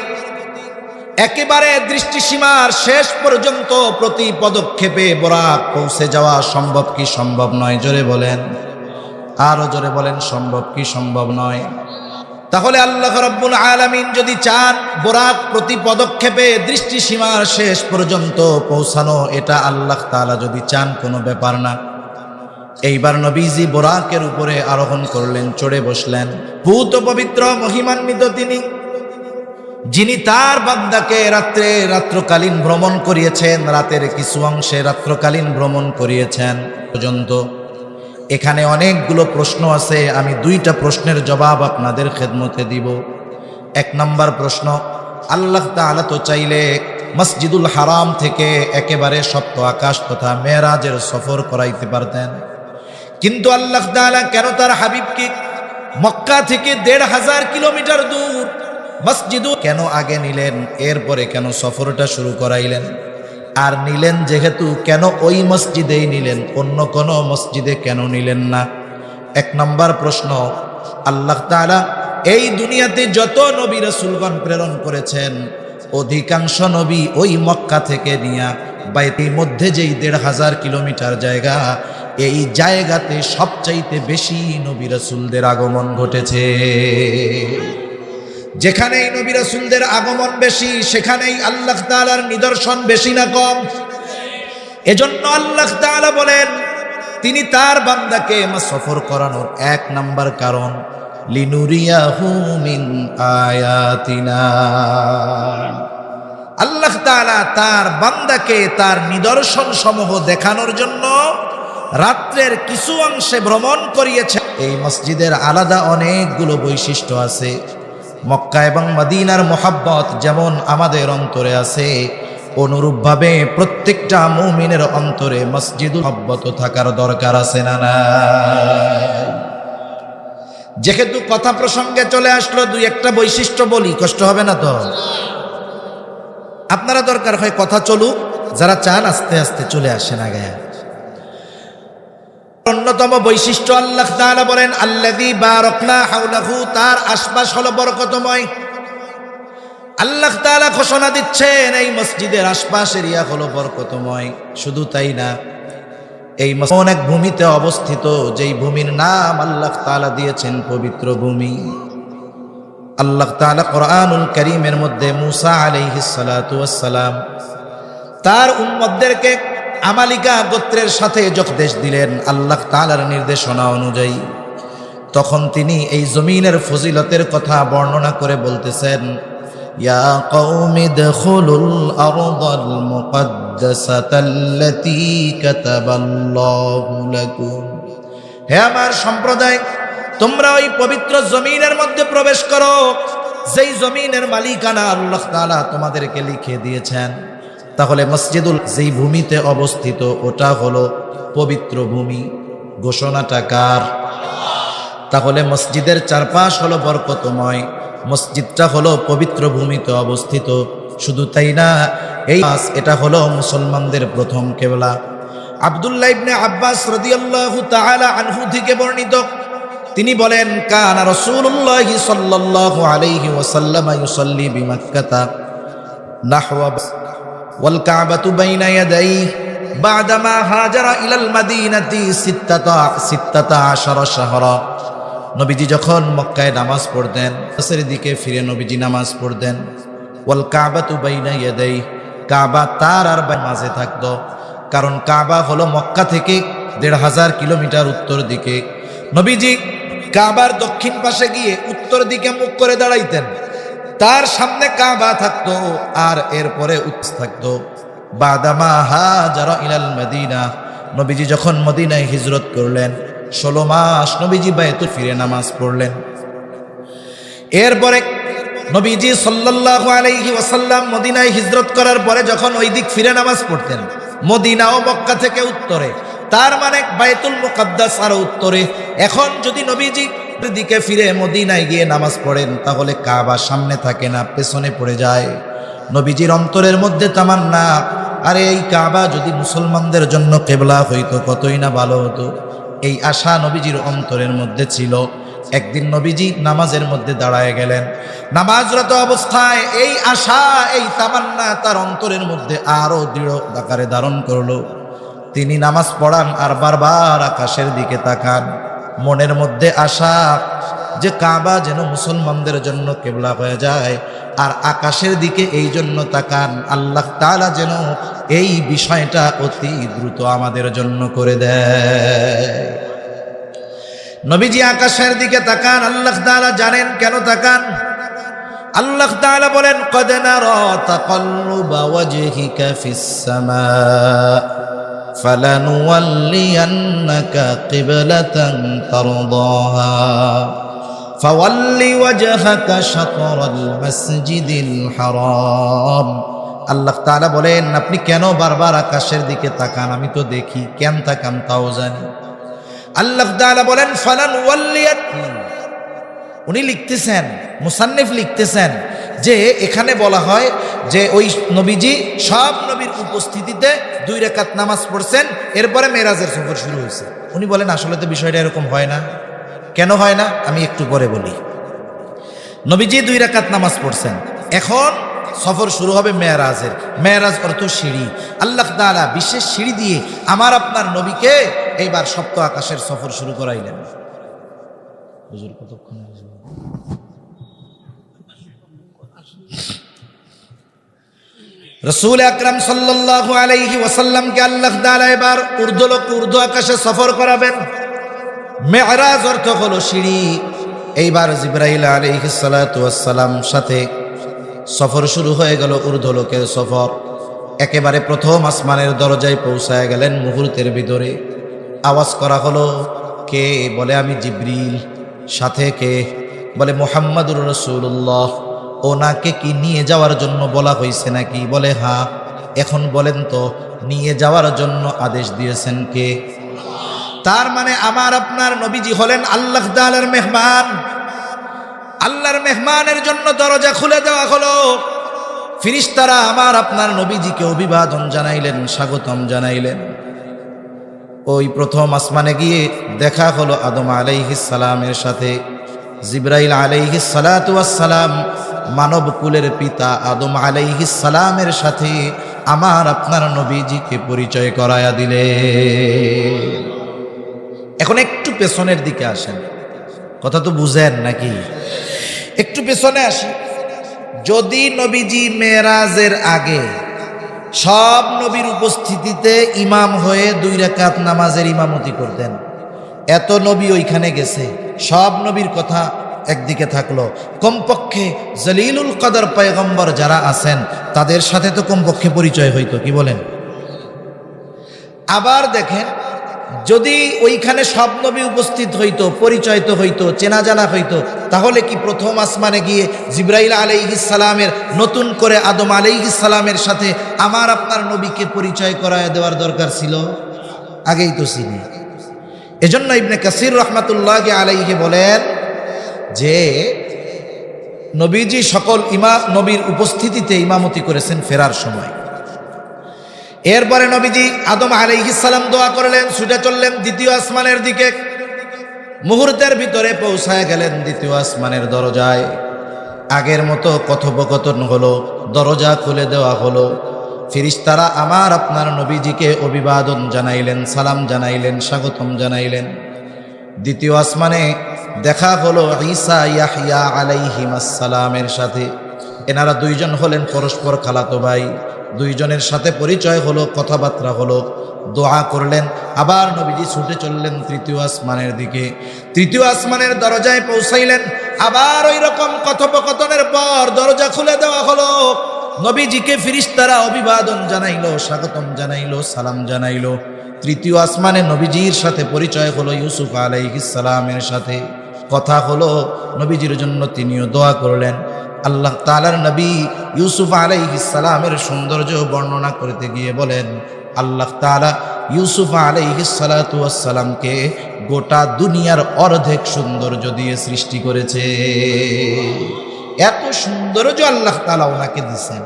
Speaker 1: একেবারে দৃষ্টিসীমার শেষ পর্যন্ত প্রতি পদক্ষেপে বোরাক পৌঁছে যাওয়া সম্ভব কি সম্ভব নয়? জোরে বলেন, আরো জোরে বলেন, সম্ভব কি সম্ভব নয়? তাহলে আল্লাহ রাব্বুল আলামিন যদি চান বোরাক প্রতি পদক্ষেপে দৃষ্টিসীমার শেষ পর্যন্ত পৌঁছানো, এটা আল্লাহ তাআলা যদি চান কোনো ব্যাপার না। এইবার নবীজি বোরাকের উপরে আরোহণ করলেন, চড়ে বসলেন। ভূত পবিত্র মহিমান্বিত তিনি, যিনি তার বান্দাকে রাত্রকালীন ভ্রমণ করিয়েছেন, রাতের কিছু অংশে রাত্রকালীন ভ্রমণ করিয়েছেন পর্যন্ত। এখানে অনেকগুলো প্রশ্ন আছে, আমি 2টা প্রশ্নের জবাব আপনাদের খেদমতে দিব। 1 নম্বর প্রশ্ন, আল্লাহ তাআলা তো চাইলে মসজিদুল হারাম থেকে একেবারে সপ্ত আকাশ তথা মেরাজের সফর করাইতে পারতেন, কিন্তু আল্লাহ তাআলা কেন তার হাবিবকে মক্কা থেকে 1,500 কিলোমিটার দূর মসজিদু কেন আগে নিলেন, এরপরে কেন সফরটা শুরু করাইলেন? আর নিলেন যেহেতু, কেন ওই মসজিদেই নিলেন, অন্য কোনো মসজিদে কেন নিলেন না? 1 নম্বর প্রশ্ন। আল্লাহ তাআলা এই দুনিয়াতে যত নবী রাসূলগণ প্রেরণ করেছেন, অধিকাংশ নবী ওই মক্কা থেকে নিয়া বাইতের মধ্যে যেই 1,500 কিলোমিটার জায়গা, এই জায়গাতে সবচাইতে বেশি নবী রাসূলদের আগমন ঘটেছে। যেখানেই নবী রাসূলদের আগমন বেশি, সেখানেই আল্লাহ তাআলার নিদর্শন বেশি না কম? এজন্য আল্লাহ তাআলা বলেন, তিনি তার বান্দাকে সফর করানোর 1 নম্বর কারণ, লিনুরিয়াহু মিন আয়াতিনা। আল্লাহ তাআলা তার বান্দাকে তার নিদর্শন সমূহ দেখানোর জন্য রাত্রের কিছু অংশে ভ্রমণ করিয়েছে। এই মসজিদের আলাদা অনেকগুলো বৈশিষ্ট্য আছে। মক্কা এবং মদিনার মোহাব্বত যেমন আমাদের অন্তরে আছে, অনুরূপভাবে প্রত্যেকটা মুমিনের অন্তরে মসজিদুল মোহাব্বত থাকার দরকার আছে না নাই? যেহেতু কথা প্রসঙ্গে চলে আসলো, 2-1টা বৈশিষ্ট্য বলি, কষ্ট হবে না তো? আপনারা দরকার হয় কথা চলুক, যারা চান আস্তে আস্তে চলে আসেন আগে। অন্যতম বৈশিষ্ট্য আল্লাহ তাআলা বলেন আল্লাযী বারাকনা হাওলাহু, তার আশপাশ হলো বরকতময়। আল্লাহ তাআলা ঘোষণা দিচ্ছেন এই মসজিদের আশপাশ এরিয়া হলো বরকতময়। শুধু তাই না, এই মসজিদ এক ভূমিতে অবস্থিত, যেই ভূমির নাম আল্লাহ তাআলা দিয়েছেন পবিত্র ভূমি। আল্লাহ তাআলা কোরআনুল কারীমের মধ্যে মুসা আলাইহিস সালাতু ওয়াস সালাম তার উম্মতদেরকে আমালিকা গোত্রের সাথে উপদেশ দিলেন আল্লাহ তাআলার নির্দেশনা অনুযায়ী। তখন তিনি এই জমিনের ফজিলতের কথা বর্ণনা করে বলতেছেন, ইয়া কওমি দখুলুল আরদাল মুকদ্দাসাতাল্লাতী কাতাবাল্লাহু লাকুম, হে আমার সম্প্রদায়, তোমরা ওই পবিত্র জমিনের মধ্যে প্রবেশ করো যেই জমিনের মালিকানা আল্লাহ তাআলা তোমাদেরকে লিখে দিয়েছেন। তাহলে মসজিদুল যেই ভূমিতে অবস্থিত ওটা হলো পবিত্র ভূমি। ঘোষণাটা কার? তাহলে মসজিদের চারপাশ হলো বরকতময়, মসজিদটা হলো পবিত্র ভূমিতে অবস্থিত। শুধু তাই না, এটা হলো মুসলমানদের প্রথম কিবলা। আব্দুল্লাহ ইবনে আব্বাস রাদিয়াল্লাহু তাআলা আনহু থেকে বর্ণিত, তিনি বলেন, কানা রাসূলুল্লাহি সাল্লাল্লাহু আলাইহি ওয়াসাল্লাম ইউসাল্লি বিমাক্কাতা নাহওয়া ওয়াল কাবাতু বাইনা ইয়াদাইহি বা'দামা হাজারা ইলাল মাদিনাতি সিত্তাতা আশারা শাহরা। নবীজি যখন মক্কায় নামাজ পড়তেন, আসরের দিকে ফিরে নবীজি নামাজ পড়তেন। ওয়াল কাবাতু বাইনা ইয়াদাইহি, কাবা তার আর মাঝে থাকতো, কারণ কাবা হলো মক্কা থেকে ১৫০০ কিলোমিটার উত্তর দিকে। নবীজি কাবার দক্ষিণ পাশে গিয়ে উত্তর দিকে মুখ করে দাঁড়াইতেন, তার সামনে কাবা থাকতো আর এরপরে থাকতো বাদামা হাজারা ইলাল মদিনা। নবীজি যখন মদিনায় হিজরত করলেন, 16 মাস নবীজি বাইতুল ফিরে নামাজ পড়লেন। এরপরে নবীজি সাল্লাল্লাহু আলাইহি ওয়াসাল্লাম মদিনায় হিজরত করার পরে যখন ওই দিক ফিরে নামাজ পড়তেন, মদিনা ও মক্কা থেকে উত্তরে, তার মানে বাইতুল মুকদ্দাস আরো উত্তরে। এখন যদি নবীজি দিকে ফিরে মদিনায় গিয়ে নামাজ পড়েন, তাহলে কাবা সামনে থাকে না, পেছনে পড়ে যায়। নবীজির অন্তরের মধ্যে তামান্না, আরে এই কাবা যদি মুসলমানদের জন্য কিবলা হইতো কতই না ভালো হতো। এই আশা নবীজির অন্তরের মধ্যে ছিল। একদিন নবীজি নামাজের মধ্যে দাঁড়ায় গেলেন, নামাজরত অবস্থায় এই আশা, এই তামান্না তার অন্তরের মধ্যে আরো দৃঢ় আকারে ধারণ করলো। তিনি নামাজ পড়ান আর বারবার আকাশের দিকে তাকান, মনের মধ্যে আশা যে কাবা যেন মুসলমানদের জন্য কিবলা হয়ে যায়, আর আকাশের দিকে এই জন্য তাকান আল্লাহ তাআলা যেন এই বিষয়টা অতি দ্রুত আমাদের জন্য করে দেয়। নবীজি আকাশের দিকে তাকান, আল্লাহ তাআলা জানেন কেন তাকান। আল্লাহ তাআলা বলেন, কদ নারা তাকাল্লুবা ওয়াজহিকা ফিস সামা ফালানুওয়াল্লিয়ান্নাকা কিবলাতান তারদাহা ফাওয়াল্লি ওয়াজহাকা শাতরাল মাসজিদিল হারাম। আল্লাহ তাআলা বলেন, আপনি কেন বারবার আকাশের দিকে তাকান? আমি তো দেখি, কেন তাকান তাও জানি। আল্লাহ তাআলা বলেন, ফালানুওয়াল্লিয়ান, উনি লিখতেছেন, মুসান্নিফ লিখতেছেন যে এখানে বলা হয় যে ওই নবীজি সব নবীর উপস্থিতিতে 2 রাকাত নামাজ পড়ছেন, এরপরে মেরাজের সফর শুরু হয়েছে। উনি বলেন আসলে তো বিষয়টা এরকম হয় না। কেন হয় না আমি একটু পরে বলি। নবীজি 2 রাকাত নামাজ পড়ছেন, এখন সফর শুরু হবে মেরাজের। মেরাজ অর্থ সিঁড়ি। আল্লাহ তাআলা বিশেষ সিঁড়ি দিয়ে আমার আপনার নবীকে এইবার সপ্ত আকাশের সফর শুরু করাইলেন। হুজুর কতক্ষণ? রাসূল আকরাম সাল্লাল্লাহু আলাইহি ওয়াসাল্লামকে আল্লাহ তাআলা এবার ঊর্ধ্ব আকাশে সফর করাবেন। মেরাজ অর্থ হলো সিঁড়ি। এইবার জিবরাইল আলাইহিস সালাতু ওয়াস সালাম সাথে সফর শুরু হয়ে গেল, ঊর্ধ্বলোকের সফর। একেবারে প্রথম আসমানের দরজায় পৌঁছায় গেলেন মুহূর্তের ভিতরে। আওয়াজ করা হলো, কে? বলে আমি জিবরিল। সাথে কে? বলে মুহাম্মাদুর রাসূলুল্লাহ। ওনাকে কি নিয়ে যাওয়ার জন্য বলা হয়েছে নাকি? বলে হ্যাঁ। এখন বলেন তো, নিয়ে যাওয়ার জন্য আদেশ দিয়েছেন কে? তার মানে আমার আপনার নবীজি হলেন আল্লাহ তাআলার মেহমান। আল্লাহর মেহমানের জন্য দরজা খুলে দেওয়া হলো। ফেরেশতারা আমার আপনার নবীজিকে অভিবাদন জানাইলেন, স্বাগতম জানাইলেন। ওই প্রথম আসমানে গিয়ে দেখা হলো আদম আলাইহিস সালামের সাথে। জিবরাইল আলাইহিস সালাতু ওয়াস সালাম মানব কুলের পিতা আদম আলাইহিস সালামের সাথে আমার আপনার নবীজিকে পরিচয় করায়া দিলে। এখন একটু পেছনের দিকে আসেন, কথা তো বুঝেন নাকি? একটু পেছনে আসি। যদি নবীজি মেরাজের আগে সব নবীর উপস্থিতিতে ইমাম হয়ে 2 রাকাত নামাজের ইমামতি করতেন, এত নবী ওইখানে গেছে, সব নবীর কথা একদিকে থাকলো, কমপক্ষে জলিলুল কদর পয়গম্বর যারা আছেন তাদের সাথে তো কমপক্ষে পরিচয় হইতো, কি বলেন? আবার দেখেন, যদি ওইখানে সব নবী উপস্থিত হইতো, পরিচয় তো হইতো, চেনা জানা হইতো, তাহলে কি প্রথম আসমানে গিয়ে জিবরাইল আলাইহিস সালামের নতুন করে আদম আলাইহিস সালামের সাথে আমার আপনার নবীকে পরিচয় করায় দেওয়ার দরকার ছিল? আগেই তো চিনি। এজন্য ইবনে কাসির রহমাতুল্লাহি আলাইহি বলেন যে নবীজি সকল নবীর উপস্থিতিতে ইমামতি করেছেন ফেরার সময়। এরপরে নবীজি আদম আলাইহিস সালাম দোয়া করলেন, ছুটে চললেন দ্বিতীয় আসমানের দিকে। মুহূর্তের ভিতরে পৌঁছায় গেলেন দ্বিতীয় আসমানের দরজায়। আগের মতো কথোপকথন হলো, দরজা খুলে দেওয়া হলো। ফেরেশতারা আমার আপনার নবীজিকে অভিবাদন জানাইলেন, সালাম জানাইলেন, স্বাগতম জানাইলেন। দ্বিতীয় আসমানে দেখা হলো ঈসা ইয়াহইয়া আলাইহিমাস সালামের সাথে। এনারা দুইজন হলেন পরস্পর খালাতো ভাই। দুইজনের সাথে পরিচয় হলো, কথাবার্তা হলো, দোয়া করলেন। আবার নবীজি ছুটে চললেন তৃতীয় আসমানের দিকে। তৃতীয় আসমানের দরজায় পৌঁছাইলেন। আবার ওই রকম কথোপকথনের পর দরজা খুলে দেওয়া হলো। নবীজিকে ফেরেশতারা অভিবাদন জানাইলো, স্বাগতম জানাইলো, সালাম জানাইলো। তৃতীয় আসমানে নবীজির সাথে পরিচয় হলো ইউসুফ আলাইহিস সালামের সাথে। কথা হলো, নবীজির জন্য তিনিও দোয়া করলেন। আল্লাহ তাআলার নবী ইউসুফ আলাইহিস সালামের সৌন্দর্য বর্ণনা করতে গিয়ে বলেন, আল্লাহ তাআলা ইউসুফ আলাইহিস সালাতু ওয়াস সালামকে গোটা দুনিয়ার অর্ধেক সৌন্দর্য দিয়ে সৃষ্টি করেছে। এত সৌন্দর্য আল্লাহ তাআলা ওনাকে দিয়েছেন।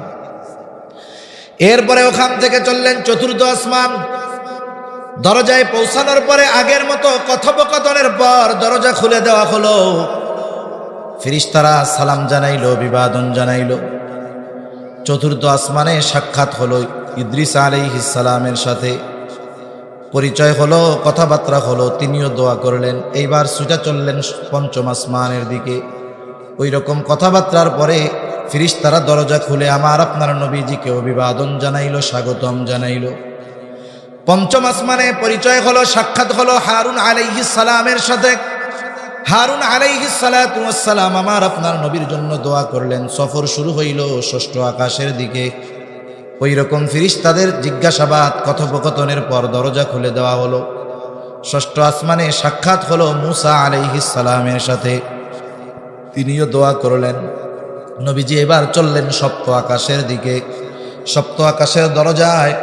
Speaker 1: এরপরে ওখান থেকে চললেন চতুর্থ আসমান। দরজায় পৌঁছানোর পরে আগের মতো কথোপকথনের পর দরজা খুলে দেওয়া হলো। ফেরেশতারা সালাম জানাইলো, অভিবাদন জানাইলো। চতুর্থ আসমানে সাক্ষাৎ হলো ইদ্রিস আলাইহিস সালামের সাথে। পরিচয় হলো, কথাবার্তা হলো, তিনিও দোয়া করলেন। এইবার ছুটে চললেন পঞ্চম আসমানের দিকে। ওই রকম কথাবার্তার পরে ফেরেশতারা দরজা খুলে আমার আপনার নবীজিকে অভিবাদন জানাইলো, স্বাগতম জানাইলো। পঞ্চম আসমানে পরিচয় হলো, সাক্ষাৎ হলো হারুন আলাইহিস সালামের সাথে। হারুন আলাইহিস সালাতু ওয়াস সালাম আমার আপনার নবীর জন্য দোয়া করলেন। সফর শুরু হইল ষষ্ঠ আকাশের দিকে। ওই রকম ফেরেশতাদের জিজ্ঞাসাবাদ, কথোপকথনের পর দরজা খুলে দেওয়া হলো। ষষ্ঠ আসমানে সাক্ষাৎ হলো মূসা আলাইহিস সালামের সাথে। তিনিও দোয়া করলেন। নবীজি এবার চললেন সপ্ত আকাশের দিকে। সপ্ত আকাশের দরজায়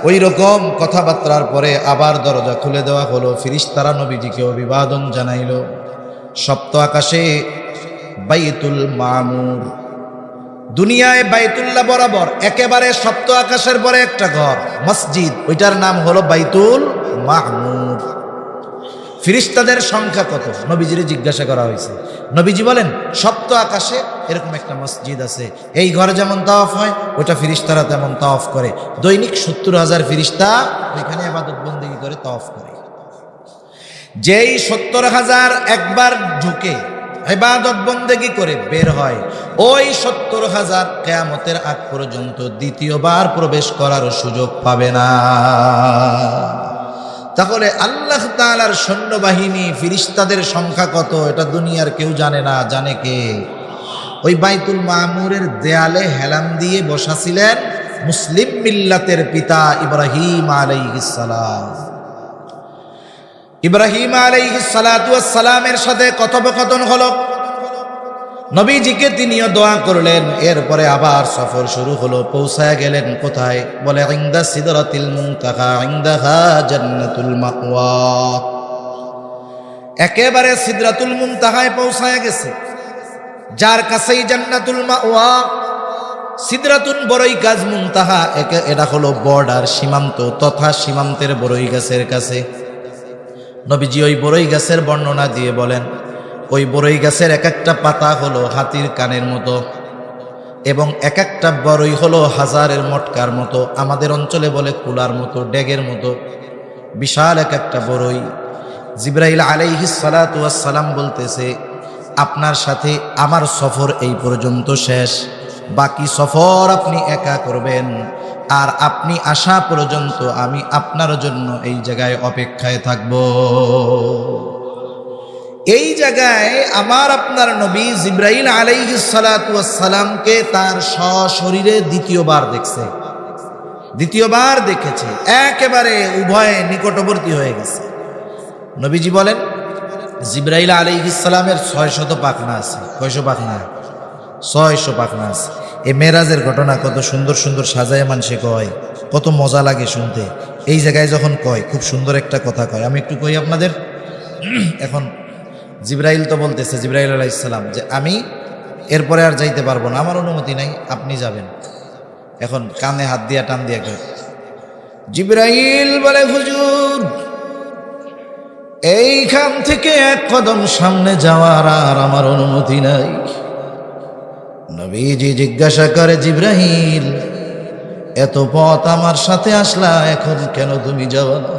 Speaker 1: ওই রকম কথাবার্তার পরে আবার দরজা খুলে দেওয়া হলো। ফেরেশতারা নবীজিকে অভিবাদন জানাইল। সপ্ত আকাশে বাইতুল মামুর, দুনিয়ায় বাইতুল্লাহ বরাবর একেবারে সপ্ত আকাশের পরে একটা ঘর, মসজিদ, ওইটার নাম হলো বাইতুল মামুর। ফেরেশতাদের সংখ্যা কত? নবীজির জিজ্ঞাসা করা হয়েছে। নবীজি বলেন, সপ্ত আকাশে এরকম একটা মসজিদ আছে। এই ঘরে যেমন তাওয়াফ হয়, ওটা ফেরেশতারা তেমন তাওয়াফ করে। দৈনিক 70,000 ফেরেশতা ওইখানে ইবাদত বন্দেগী করে তাওয়াফ করে। যেই 70,000 একবার ঢুকে ইবাদত বন্দেগী করে বের হয়, ওই 70,000 কিয়ামতের আগ পর্যন্ত দ্বিতীয়বার প্রবেশ করার সুযোগ পাবে না। তাহলে আল্লাহ তাআলার সৈন্যবাহিনী, ফেরেশতাদের সংখ্যা কত এটা দুনিয়ার কেউ জানে না। জানে কে? ওই বাইতুল মামুরের দেয়ালে হেলান দিয়ে বসা ছিলেন মুসলিম মিল্লাতের পিতা ইব্রাহিম আলাইহিস সালাম। ইব্রাহিম আলাইহিস সালাতু ওয়াস সালামের সাথে কথোপকথন হলো। নবীজিকে তিনিও দোয়া করলেন। এরপরে আবার সফর শুরু হলো। পৌঁছায় গেলেন কোথায়? বলে ইনদা সিদরাতিল মুনতাহা ইনদাহা জান্নাতুল মাওয়া। একেবারে সিদরাতুল মুনতাহায় পৌঁছায় গেছে, যার কাছেই জান্নাতুল মাওয়া। সিদরাতুন বড়ই গাছ, মুনতাহা এটা হলো বর্ডার, সীমান্ত, তথা সীমান্তের বড়ই গাছের কাছে। নবীজি ওই বড়ই গাছের বর্ণনা দিয়ে বলেন, ওই বড়ই গাছের এক একটা পাতা হলো হাতির কানের মতো এবং এক একটা বড়ই হলো হাজারের মটকার মতো, আমাদের অঞ্চলে বলে কুলার মতো, ডেগের মতো বিশাল এক একটা বড়ই। জিবরাইল আলাইহিস সালাতু ওয়াস সালাম বলতেছে, আপনার সাথে আমার সফর এই পর্যন্ত শেষ, বাকি সফর আপনি একা করবেন, আর আপনি আসা পর্যন্ত আমি আপনার জন্য এই জায়গায় অপেক্ষায় থাকব। এই জায়গায় আমার আপনার নবী জিবরাইল আলাইহিস সালাতু ওয়াস সালামকে তার সশরীরে দ্বিতীয়বার দেখছে, দ্বিতীয়বার দেখেছে, একেবারে উভয়ে নিকটবর্তী হয়ে গেছে। নবীজি বলেন, জিবরাইল আলাইহিস সালামের 600 পাখনা আছে। কয়শো পাখনা? 600 পাখনা আছে। এই মেরাজের ঘটনা কত সুন্দর সুন্দর সাজায় মানুষে কয়, কত মজা লাগে শুনতে। এই জায়গায় যখন কয় খুব সুন্দর একটা কথা কয়, আমি একটু কই আপনাদের। এখন জিবরাইল তো বলতেছে, জিবরাইল আলাইহিস সালাম, যে আমি এরপরে আর যাইতে পারবো না, আমার অনুমতি নাই, আপনি যাবেন। এখন কানে হাত দিয়া টান দিয়া কয়, জিবরাইল বলে, হুজুর এইখান থেকে এক কদম সামনে যাওয়ার আর আমার অনুমতি নাই। নবীজি জিজ্ঞাসা করে, জিবরাইল এত পথ আমার সাথে আসলা, এখন কেন তুমি যাও না?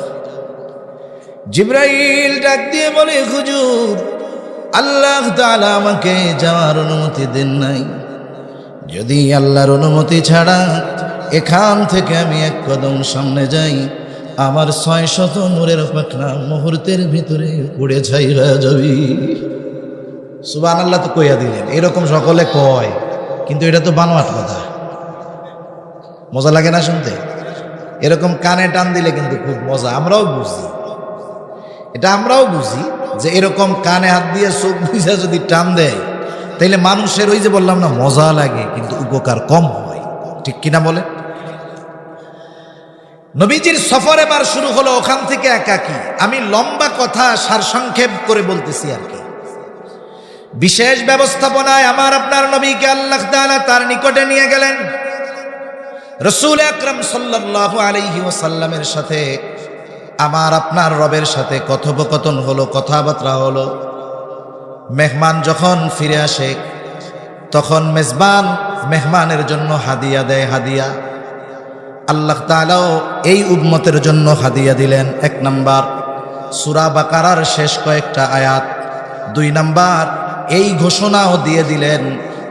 Speaker 1: জিবরাইল ডাক দিয়ে বলে, হুজুর আল্লাহ তাআলা আমাকে যাওয়ার অনুমতি দেন নাই, যদি আল্লাহর অনুমতি ছাড়া এখান থেকে আমি এক কদম সামনে যাই, আমার 600 নূরের পাখনা মুহূর্তের ভিতরে উড়ে ছাই হয়ে যাবে। সুবহানাল্লাহ তো কইয়া দিলেন। এরকম সকলে কয়, কিন্তু এটা তো বানোয়াট কথা। মজা লাগে না শুনতে? এরকম কানে টান দিলে কিন্তু খুব মজা। আমরাও বুঝি, এটা আমরাও বুঝি যে এরকম কানে হাত দিয়ে চোখ বুঝা যদি টান দেয়, তাইলে মানুষের ওই যে বললাম না, মজা লাগে কিন্তু উপকার কম হয়। ঠিক কিনা বলে? নবীজির সফর এবার শুরু হলো ওখান থেকে একাকী। আমি লম্বা কথা সারসংক্ষেপ করে বলতেছি আর কি। বিশেষ ব্যবস্থাপনায় আমার আপনার নবীকে আল্লাহ তাআলা তার নিকটে নিয়ে গেলেন। রাসূল আকরাম সাল্লাল্লাহু আলাইহি ওয়াসাল্লামের সাথে আমার আপনার রবের সাথে কথোপকথন হলো, কথাবার্তা হলো। মেহমান যখন ফিরে আসে তখন মেজবান মেহমানের জন্য হাদিয়া দেয়। হাদিয়া আল্লাহ তাআলাও এই উম্মতের জন্য হাদিয়া দিলেন। 1 নাম্বার সূরা বাকারার শেষ কয়েকটা আয়াত। 2 নাম্বার এই ঘোষণাও দিয়ে দিলেন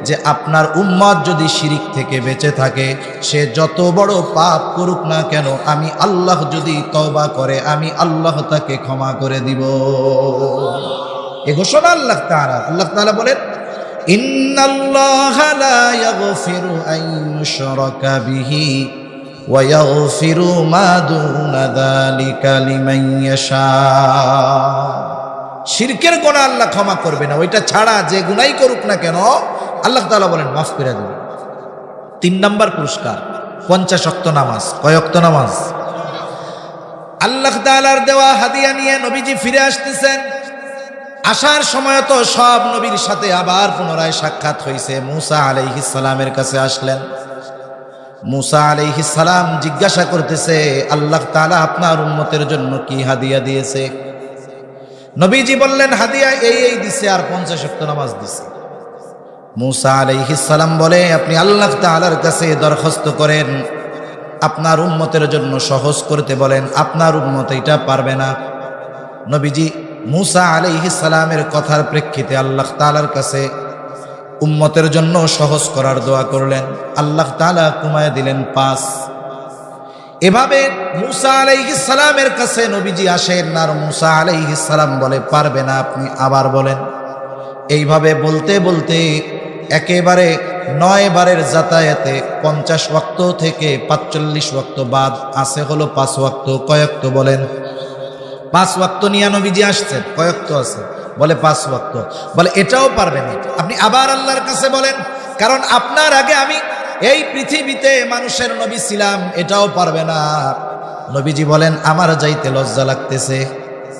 Speaker 1: যে আপনার উম্মত যদি শিরিক থেকে বেঁচে থাকে, সে যত বড় পাপ করুক না কেন, আমি আল্লাহ যদি তওবা করে, আমি আল্লাহ তাকে ক্ষমা করে দিব। এই ঘোষণা আল্লাহ তাআলা বলেন, ইন্নাল্লাহা লা ইয়াগফিরু আন ইউশরাকা বিহি ওয়া ইয়াগফিরু মা দুনা যালিকা লিমান ইয়াশা। শিরকের গুনাহ আল্লাহ ক্ষমা করবে না, ওইটা ছাড়া যে গুনাই করুক না কেন আল্লাহ তাআলা বলেন মাফ করে দেবেন। 3 নাম্বার পুরস্কার 50 ওয়াক্ত নামাজ। কয় ওয়াক্ত নামাজ? আল্লাহ তাআলার দেওয়া হাদিয়া নিয়ে নবীজি ফিরে আসতেছেন। আসার সময় তো সব নবীর সাথে আবার পুনরায় সাক্ষাৎ হয়েছে। মুসা আলাইহিস সালামের কাছে আসলেন। মুসা আলাইহিস সালাম জিজ্ঞাসা করতেছে, আল্লাহ তাআলা আপনার উম্মতের জন্য কি হাদিয়া দিয়েছে? নবীজি বললেন, হাদিয়া এই দিছে, আর 50 ওয়াক্ত নামাজ দিছে। মুসা আলাইহিস সালাম বলে, আপনি আল্লাহ তাআলার কাছে দরখাস্ত করেন, আপনার উম্মতের জন্য সহজ করতে বলেন, আপনার উম্মত এটা পারবে না। নবীজি মুসা আলাইহিস সালামের কথার প্রেক্ষিতে আল্লাহ তাআলার কাছে উম্মতের জন্য সহজ করার দোয়া করলেন। আল্লাহ তাআলা কমায় দিলেন 5। এভাবে মুসা আলাইহিস সালামের কাছে নবীজি আসেন, আর মুসা আলাইহিস সালাম বলে পারবে না, আপনি আবার বলেন। এইভাবে বলতে বলতে একেবারে 9 বারের যাতায়াতে 50 ওয়াক্ত থেকে 45 ওয়াক্ত বাদ আছে হলো 5 ওয়াক্ত। কয় ওয়াক্ত বলেন? 5 ওয়াক্ত নিয়ে নবীজি আসছেন। কয় ওয়াক্ত আছে? বলে 5 ওয়াক্ত। বলে এটাও পারবে না, আপনি আবার আল্লাহর কাছে বলেন, কারণ আপনার আগে আমি এই পৃথিবীতে মানুষের নবী ছিলাম, এটাও পারবে না। নবীজি বলেন, আমার যাইতে লজ্জা লাগতেছে।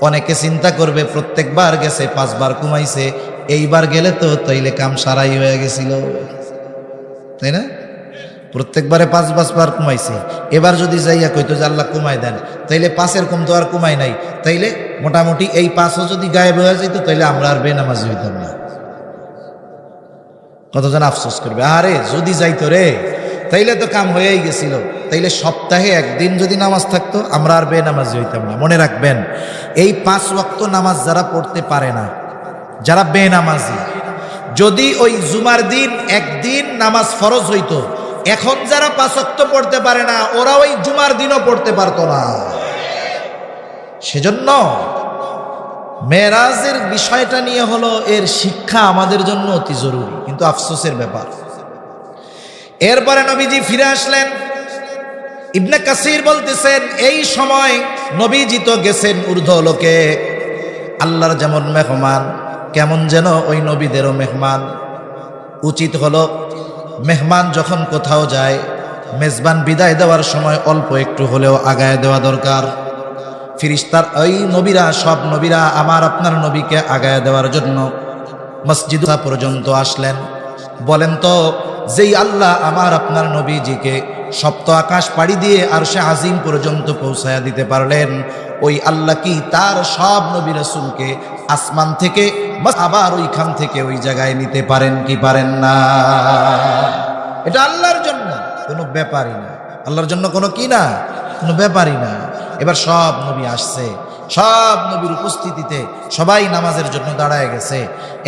Speaker 1: অনেকে চিন্তা করবে প্রত্যেকবার গেছে 5 বার কমাইছে, এইবার গেলে তো তাইলে কাম সারাই হয়ে গেছিল, তাই না? প্রত্যেকবারে 5 বার কমাইছে, এবার যদি যাইয়া কইতো যে আল্লাহ কমাই দেন, তাইলে 5-এর কম তো আর কমাই নাই, তাইলে মোটামুটি এই 5ও যদি গায়েব হয়ে যেত তাইলে আমরা আর বেনামাজি হইতাম না। কতজন আফসোস করবে, আরে যদি যাইতো রে তাইলে তো কাম হয়েই গেছিল, তাইলে সপ্তাহে একদিন যদি নামাজ থাকতো আমরা আর বেনামাজি হইতাম না। মনে রাখবেন, এই 5 ওয়াক্ত নামাজ যারা পড়তে পারে না, যারা বেনামাজি, যদি ওই জুমার দিন একদিন নামাজ ফরজ হইতো, এখন যারা 5 ওয়াক্ত পড়তে পারে না ওরা ওই জুমার দিনও পড়তে পারতো না। সেজন্য মেরাজের বিষয়টা নিয়ে হলো এর শিক্ষা আমাদের জন্য অতি জরুরি, কিন্তু আফসোসের ব্যাপার। এরপরে নবীজি ফিরে আসলেন। ইবনে কাসির বলতেছেন এই সময় নবীজি তো গেছেন ঊর্ধ্বলোকে, আল্লাহর যেমন মেহমান কেমন যেন ওই নবীদেরও মেহমান। উচিত হলো মেহমান যখন কোথাও যায়, মেজবান বিদায় দেওয়ার সময় অল্প একটু হলেও আগায় দেওয়া দরকার। ফিরিস্তার ওই নবীরা, সব নবীরা আমার আপনার নবীকে আগায় দেওয়ার জন্য মসজিদ পর্যন্ত আসলেন। বলেন তো, যেই আল্লাহ আমার আপনার নবীজিকে সপ্ত আকাশ পাড়ি দিয়ে আরশে আজিম পর্যন্ত পৌঁছায়া দিতে পারলেন, ওই আল্লাহ কি তার সব নবী রাসূলকে আসমান থেকে আবার ওইখান থেকে ওই জায়গায় নিতে পারেন কি পারেন না? এটা আল্লাহর জন্য কোনো ব্যাপারই না, আল্লাহর জন্য কোনো কি না, কোনো ব্যাপারই না। এবার সব নবী আসছে, সব নবীর উপস্থিতিতে সবাই নামাজের জন্য দাঁড়ায় গেছে।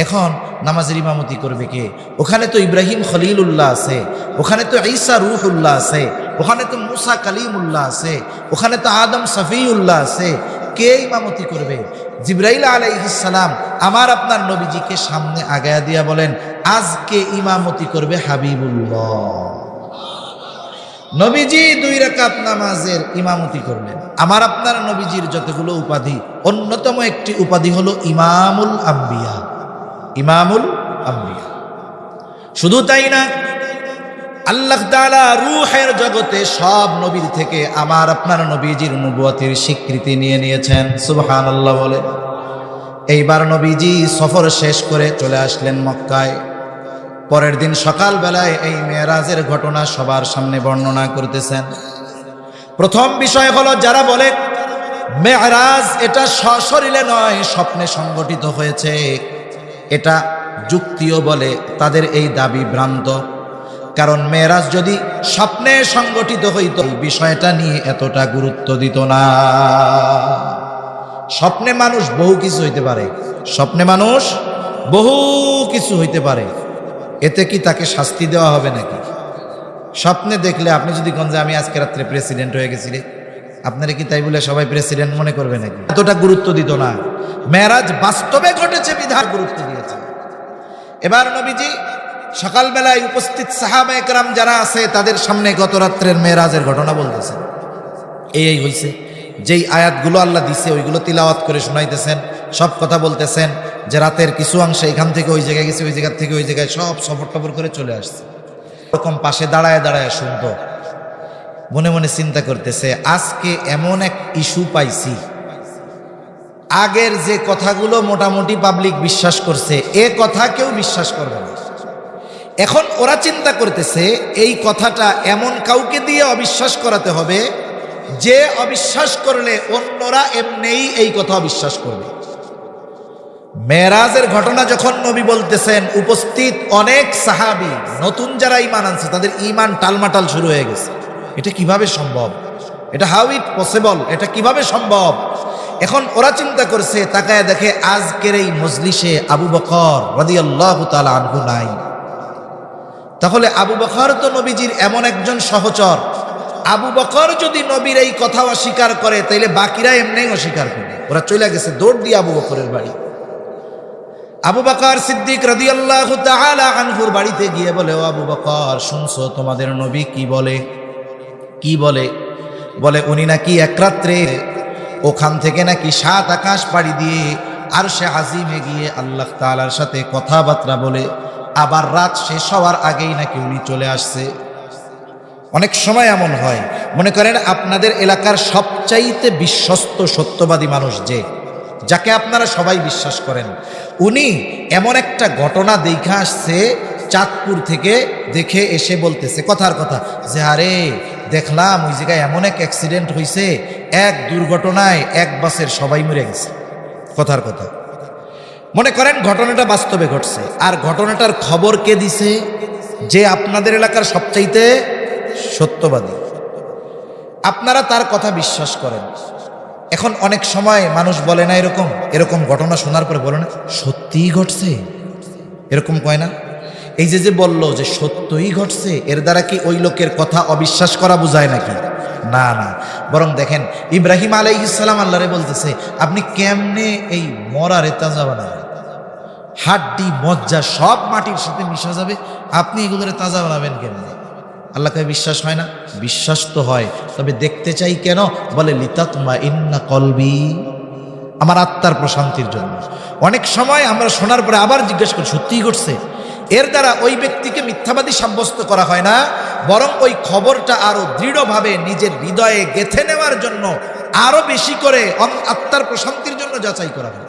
Speaker 1: এখন নামাজের ইমামতি করবে কে? ওখানে তো ইব্রাহিম খলিলুল্লাহ আছে, ওখানে তো ঈসা রূহুল্লাহ আছে, ওখানে তো মুসা কালিমুল্লাহ আছে, ওখানে তো আদম সফিউল্লাহ আছে। কে ইমামতি করবে? জিবরাইল আলাইহিস সালাম আমার আপনার নবীজিকে সামনে আগায়া দিয়া বলেন, আজকে ইমামতি করবে হাবিবুল্লাহ। নবীজি 2 রাকাত নামাজের ইমামতি করলেন। আমার আপনার নবীজির যতগুলো উপাধি, অন্যতম একটি উপাধি হলো ইমামুল আম্বিয়া। ইমামুল আম্বিয়া। শুধু তাই না, আল্লাহ তাআলা রূহের জগতে সব নবীর থেকে আমার আপনার নবীজির নবুয়তের স্বীকৃতি নিয়ে নিয়েছেন। সুবহানাল্লাহ বলে। এইবার নবীজি সফর শেষ করে চলে আসলেন মক্কায়। পরের দিন সকালবেলায় এই মেরাজের ঘটনা সবার সামনে বর্ণনা করতেছেন। প্রথম বিষয় হলো, যারা বলে মেরাজ এটা সশরীরে নয় স্বপ্নে সংগঠিত হয়েছে, এটা যুক্তিও বলে, তাদের এই দাবি ভ্রান্ত। কারণ মেরাজ যদি স্বপ্নে সংগঠিত হইতো এই বিষয়টা নিয়ে এতটা গুরুত্ব দিত না। স্বপ্নে মানুষ বহু কিছু হইতে পারে, স্বপ্নে মানুষ বহু কিছু হইতে পারে, এতে কি তাকে শাস্তি দেওয়া হবে নাকি? স্বপ্নে দেখলে আপনি যদি কোন যে আমি আজকে রাত্রে প্রেসিডেন্ট হয়ে গেছিলে, আপনারা কি তাই বলে সবাই প্রেসিডেন্ট মনে করবে নাকি? এতটা গুরুত্ব দিত না। মেরাজ বাস্তবে ঘটেছে বিধার গুরুত্ব দিয়েছে। এবার নবীজি সকালবেলায় উপস্থিত সাহাবা একরাম যারা আছে তাদের সামনে গত রাত্রের মেরাজের ঘটনা বলতেছেন। এই হইছে, যেই আয়াতগুলো আল্লাহ দিছে ওইগুলো তিলাওয়াত করে শোনাইতেছেন, সব কথা বলতেছেন যে রাতের কিছু অংশে এখান থেকে ওই জায়গায় গেছে, ওই জায়গা থেকে ওই জায়গায়, সব সফর টফর করে চলে আসছে। এরকম পাশে দাঁড়ায় দাঁড়ায় শুনতো, মনে মনে চিন্তা করতেছে, আজকে এমন এক ইস্যু পাইছি, আগের যে কথাগুলো মোটামুটি পাবলিক বিশ্বাস করছে এ কথা কেউ বিশ্বাস করবে না। এখন ওরা চিন্তা করতেছে এই কথাটা এমন কাউকে দিয়ে অবিশ্বাস করাতে হবে যে অবিশ্বাস করলে অন্যরা এমনিই এই কথা অবিশ্বাস করবে। মেরাজের ঘটনা যখন নবী বলতেছেন, উপস্থিত অনেক সাহাবী নতুন যারা ঈমান আনছে তাদের ঈমান টালমাটাল শুরু হয়ে গেছে। এটা কিভাবে সম্ভব? এটা হাউ ইট পসিবল? এটা কিভাবে সম্ভব? এখন ওরা চিন্তা করছে, তাকায় দেখে আজকের এই মজলিসে আবু বকর রাদিয়াল্লাহু তাআলা আনহু নাই। তাহলে আবু বকর তো নবীজির এমন একজন সহচর, আবু বকর যদি নবীর এই কথা অস্বীকার করে তাইলে বাকিরা এমনিই অস্বীকার করবে। ওরা চলে গেছে দৌড় দিয়ে আবু বকরের বাড়ি। আবু বকর সিদ্দিক রাদিয়াল্লাহু তাআলা আনহুর বাড়িতে গিয়ে বলে, ও আবু বকর, শুনছো তোমাদের নবী কি বলে? কি বলে? বলে উনি নাকি এক রাত্রে ওখান থেকে নাকি 7 আকাশ পাড়ি দিয়ে আরশে আজিমে গিয়ে আল্লাহ তাআলার সাথে কথাবার্তা বলে আবার রাত শেষ হওয়ার আগেই নাকি উনি চলে আসছে। অনেক সময় এমন হয়, মনে করেন আপনাদের এলাকার সবচাইতে বিশ্বস্ত সত্যবাদী মানুষ যাকে আপনারা সবাই বিশ্বাস করেন, উনি এমন একটা ঘটনা দেখা আসছে চাঁদপুর থেকে দেখে এসে বলতেছে কথার কথা যে আরে দেখলাম ওই জায়গায় এমন এক অ্যাক্সিডেন্ট হয়েছে, এক দুর্ঘটনায় এক বাসের সবাই মরে গেছে। কথার কথা মনে করেন ঘটনাটা বাস্তবে ঘটছে, আর ঘটনাটার খবর কে দিছে? যে আপনাদের এলাকার সবচাইতে সত্যবাদী, আপনারা তার কথা বিশ্বাস করেন। এখন অনেক সময় মানুষ বলে না এরকম এরকম ঘটনা শোনার পরে বলে না সত্যিই ঘটছে, এরকম কয় না? এই যে বললো যে সত্যই ঘটছে, এর দ্বারা কি ওই লোকের কথা অবিশ্বাস করা বোঝায় নাকি? না না, বরং দেখেন ইব্রাহিম আলাইহিস সালাম আল্লাহরে বলতেছে আপনি কেমনে এই মরারে তাজা বানাবেন, হাড্ডি মজ্জা সব মাটির সাথে মিশা যাবে, আপনি এগুলোরে তাজা বানাবেন কেমনে? আল্লাহকে বিশ্বাস হয় না? বিশ্বাস তো হয়, তবে দেখতে চাই কেন? বলে লিতাতমাইন্না কলবি, আমার আত্মার প্রশান্তির জন্য। অনেক সময় আমরা শোনার পরে আবার জিজ্ঞেস করি সত্যিই ঘটছে। এর দ্বারা ওই ব্যক্তিকে মিথ্যাবাদী সাব্যস্ত করা হয় না, বরং ওই খবরটা আরো দৃঢ়ভাবে নিজের হৃদয়ে গেঁথে নেওয়ার জন্য আরো বেশি করে আত্মার প্রশান্তির জন্য যাচাই করা হয়।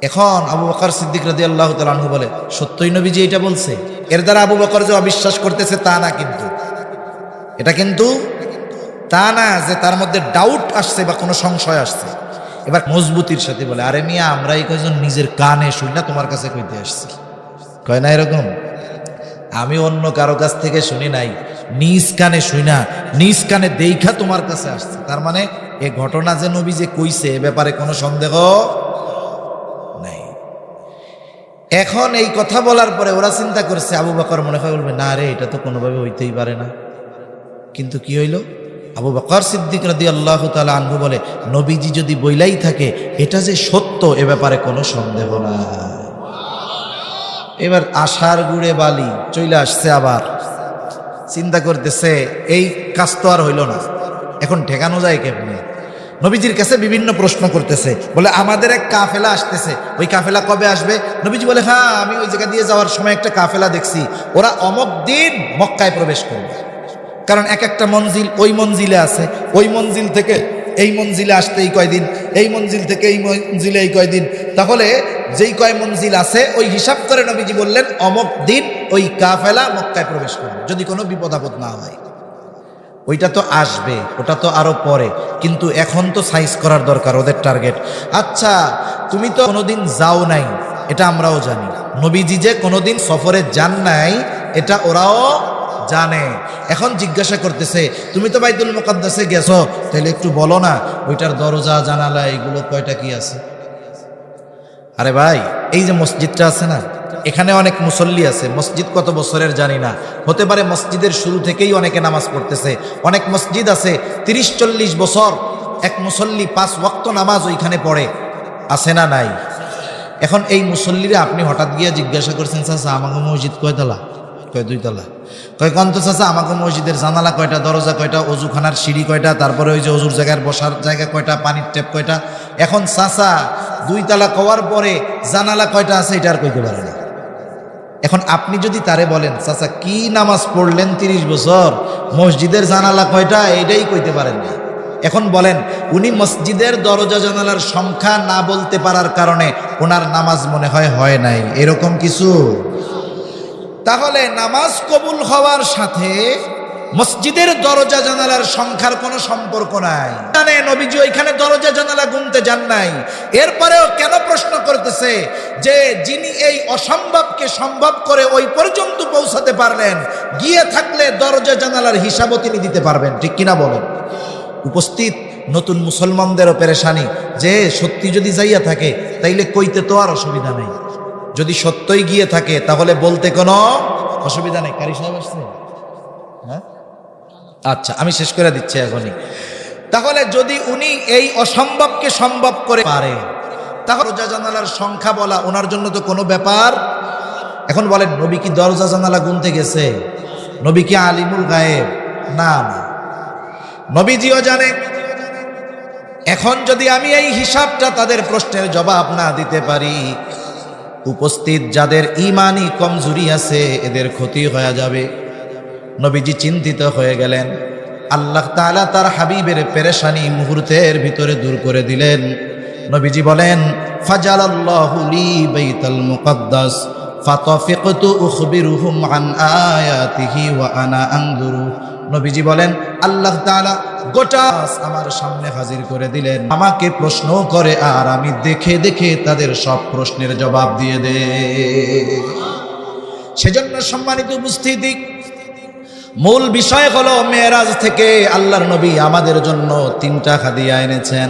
Speaker 1: এখন আবু বকর সিদ্দিক রাদিয়াল্লাহু তাআলা আনহু বলে সত্যই নবীজি এটা বলছে। এর দ্বারা আবু বকর যে অবিশ্বাস করতেছে তা না, কিন্তু এটা কিন্তু তা না যে তার মধ্যে ডাউট আসছে বা কোনো সংশয় আসছে। এবার মজবুতির সাথে বলে আরে মিয়া আমরা এই কয়জন নিজের কানে শুনি না, তোমার কাছে কইতে আসছি। কয় না এরকম? আমি অন্য কারো কাছ থেকে শুনি নাই, নিজ কানে শুই না, নিজ কানে দেইখা তোমার কাছে আসছে। তার মানে এ ঘটনা যে নবী যে কইছে এ ব্যাপারে কোনো সন্দেহ নাই। এখন এই কথা বলার পরে ওরা চিন্তা করছে, আবু বকর মনে হয় বলবে না রে এটা তো কোনোভাবে হইতেই পারে না। কিন্তু কি হইল? আবু বকর সিদ্দিক রাদিয়াল্লাহু তাআলা আনহু বলে নবীজি যদি বইলাই থাকে এটা যে সত্য এ ব্যাপারে কোনো সন্দেহ না। এবার আশার গুড়ে বালি চলে আসছে, আবার চিন্তা করতেছে এই কাজ তো আর হইল না, এখন ঠেকানো যায় কেমনে? নবীজির কাছে বিভিন্ন প্রশ্ন করতেছে, বলে আমাদের এক কাফেলা আসতেছে, ওই কাফেলা কবে আসবে? নবীজি বলে হ্যাঁ আমি ওই জায়গা দিয়ে যাওয়ার সময় একটা কাফেলা দেখছি, ওরা অমুক দিন মক্কায় প্রবেশ করবে। কারণ এক একটা মঞ্জিল ওই মঞ্জিলে আছে, ওই মঞ্জিল থেকে এই মঞ্জিলে আসতে এই কয়দিন, এই মঞ্জিল থেকে এই মঞ্জিলে এই কয়দিন, তাহলে যেই কয় মঞ্জিল আছে ওই হিসাব করে নবীজি বললেন অমুক দিন ওই কাফেলা মক্কায় প্রবেশ করবে, যদি কোনো বিপদ আপদ না হয়। ওইটা তো আসবে, ওটা তো আরো পরে, কিন্তু এখন তো সাইজ করার দরকার ওদের টার্গেট। আচ্ছা তুমি তো কোনোদিন যাও নাই, এটা আমরাও জানি, নবীজি যে কোনোদিন সফরে যান নাই এটা ওরাও জানে। এখন জিজ্ঞাসা করতেছে তুমি তো বাইতুল মুকাদ্দাসে গেছো, তাহলে একটু বলো না ওইটার দরজা জানালা এগুলো কয়টা কি আছে? আরে ভাই এই যে মসজিদটা আছে না, এখানে অনেক মুসল্লি আছে, মসজিদ কত বছরের জানি না, হতে পারে মসজিদের শুরু থেকেই অনেকে নামাজ পড়তেছে। অনেক মসজিদ আছে 30-40 বছর এক মুসল্লি 5 ওয়াক্ত নামাজ ওইখানে পড়ে, আছে না নাই? এখন এই মুসল্লিরা আপনি হঠাৎ গিয়ে জিজ্ঞাসা করছেন চাচা আমাকে মসজিদ কয়তলা? কয় 2 তলা। কয় কন্ত চাচা আমাকে মসজিদের জানালা কয়টা, দরজা কয়টা, অজুখানার সিঁড়ি কয়টা, তারপরে ওই যে অজুর জায়গার বসার জায়গা কয়টা, পানির ট্যাপ কয়টা? এখন চাচা 2 তলা কওয়ার পরে জানালা কয়টা আছে এটা আর কইতে পারে না। এখন আপনি যদি তারে বলেন চাচা কি নামাজ পড়লেন 30 বছর, মসজিদের জানালা কয়টা এইটাই কইতে পারেন না। এখন বলেন উনি মসজিদের দরজা জানালার সংখ্যা না বলতে পারার কারণে ওনার নামাজ মনে হয় নাই, এরকম কিছু? তাহলে নামাজ কবুল হওয়ার সাথে মসজিদের দরজা জানালার সংখ্যার কোনো সম্পর্ক নাই। জানে নবীজি ওইখানে দরজা জানালা গুনতে যান নাই, এরপরেও কেন প্রশ্ন করতেছে যে যিনি এই অসম্ভবকে সম্ভব করে ওই পর্যন্ত পৌঁছাতে পারলেন, গিয়ে থাকলে দরজা জানালার হিসাবও তিনি দিতে পারবেন, ঠিক কিনা বলেন? উপস্থিত নতুন মুসলমানদেরও পেরেশানি যে সত্যি যদি যাইয়া থাকে তাইলে কইতে তো আর অসুবিধা নেই, যদি সত্যই গিয়ে থাকে তাহলে বলতে কোনো অসুবিধা নেই। কারি সাহেব আসছে? হ্যাঁ আচ্ছা আমি শেষ করে দিচ্ছি এখনই। তাহলে যদি উনি এই অসম্ভবকে সম্ভব করে পারে তাহলে দরজা জানালার সংখ্যা বলা ওনার জন্য তো কোনো ব্যাপার। এখন বলেন নবী কি দরজা জানালা গুনতে গেছে? নবী কি আলিমুল গায়েব? না না, নবীজিও জানে। এখন যদি আমি এই হিসাবটা তাদের প্রশ্নের জবাব না দিতে পারি, উপস্থিত যাদের ইমানি কমজোরি আছে এদের ক্ষতি হয়ে যাবে। নবীজি চিন্তিত হয়ে গেলেন। আল্লাহ তাআলা তার হাবিবের পেরেশানি মুহূর্তের ভিতরে দূর করে দিলেন। নবীজি বলেন ফাজালাল্লাহু লি বাইতাল মুকাদ্দাস ফাতাফিকতু উখবিরুহুম আন আয়াতিহি ওয়া আনা আনজুরু। নবীজি বলেন আল্লাহ তাআলা গোটা আমার সামনে হাজির করে দিলেন, আমাকে প্রশ্ন করে আর আমি দেখে দেখে তাদের সব প্রশ্নের জবাব দিয়ে দেই। সেজন্য সম্মানিত উপস্থিতি, মূল বিষয় হলো মেরাজ থেকে আল্লাহর নবী আমাদের জন্য 3টা হাদিয়া এনেছেন।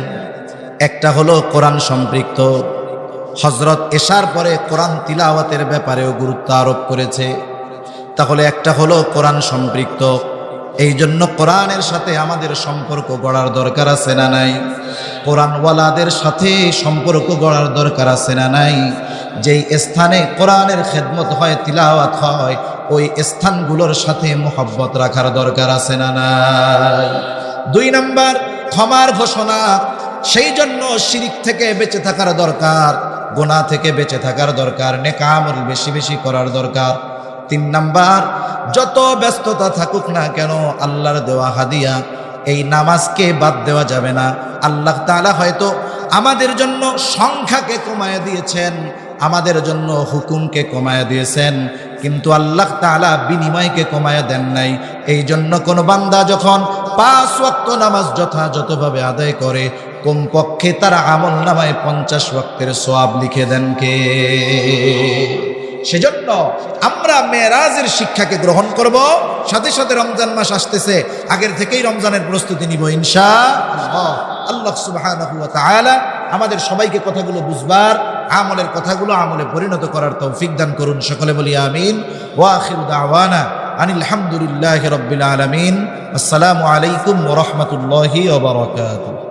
Speaker 1: একটা হলো কোরআন সম্পৃক্ত, হযরত এশার পরে কোরআন তিলাওয়াতের ব্যাপারেও গুরুত্ব আরোপ করেছে। তাহলে একটা হলো কোরআন সম্পৃক্ত, এই জন্য কোরআনের সাথে আমাদের সম্পর্ক গড়ার দরকার আছে না নাই? কোরআনওয়ালাদের সাথে সম্পর্ক গড়ার দরকার আছে না নাই? যেই স্থানে কোরআনের খেদমত হয়, তিলাওয়াত হয়, ওই স্থানগুলোর সাথে মোহাব্বত রাখার দরকার আছে না নাই? 2 নাম্বার, ক্ষমার ঘোষণা। সেই জন্য শিরিক থেকে বেঁচে থাকার দরকার, গুনাহ থেকে বেঁচে থাকার দরকার, নেক আমল বেশি বেশি করার দরকার। 3 নাম্বার, যত ব্যস্ততা থাকুক না কেন আল্লাহর দেওয়া হাদিয়া এই নামাজকে বাদ দেওয়া যাবে না। আল্লাহ তাআলা হয়তো আমাদের জন্য সংখ্যাকে কমায় দিয়েছেন, আমাদের জন্য হুকুমকে কমায় দিয়েছেন, কিন্তু আল্লাহ তাআলা বিনিময়কে কমায় দেন নাই। এই জন্য কোন বান্দা যখন 5 ওয়াক্ত নামাজ যথাযথভাবে আদায় করে, কমপক্ষে তার আমল নামায় 50 ওয়াক্তের সওয়াব লিখে দেন কে? সেজন্য আমরা মেরাজের শিক্ষাকে গ্রহণ করব, সাথে সাথে রমজান মাস আসতেছে, আগের থেকেই রমজানের প্রস্তুতি নিব ইনশাআল্লাহ। আল্লাহ সুবহানাহু ওয়া তাআলা আমাদের সবাইকে কথাগুলো বুঝবার, আমলের কথাগুলো আমলে পরিণত করার তৌফিক দান করুন। সকলে বলি আমিন। ওয়া আখিরু দাওয়ানা আনিল হামদুলিল্লাহি রাব্বিল আলামিন। আসসালামু আলাইকুম ওয়া রাহমাতুল্লাহি ওয়া বারাকাতুহু।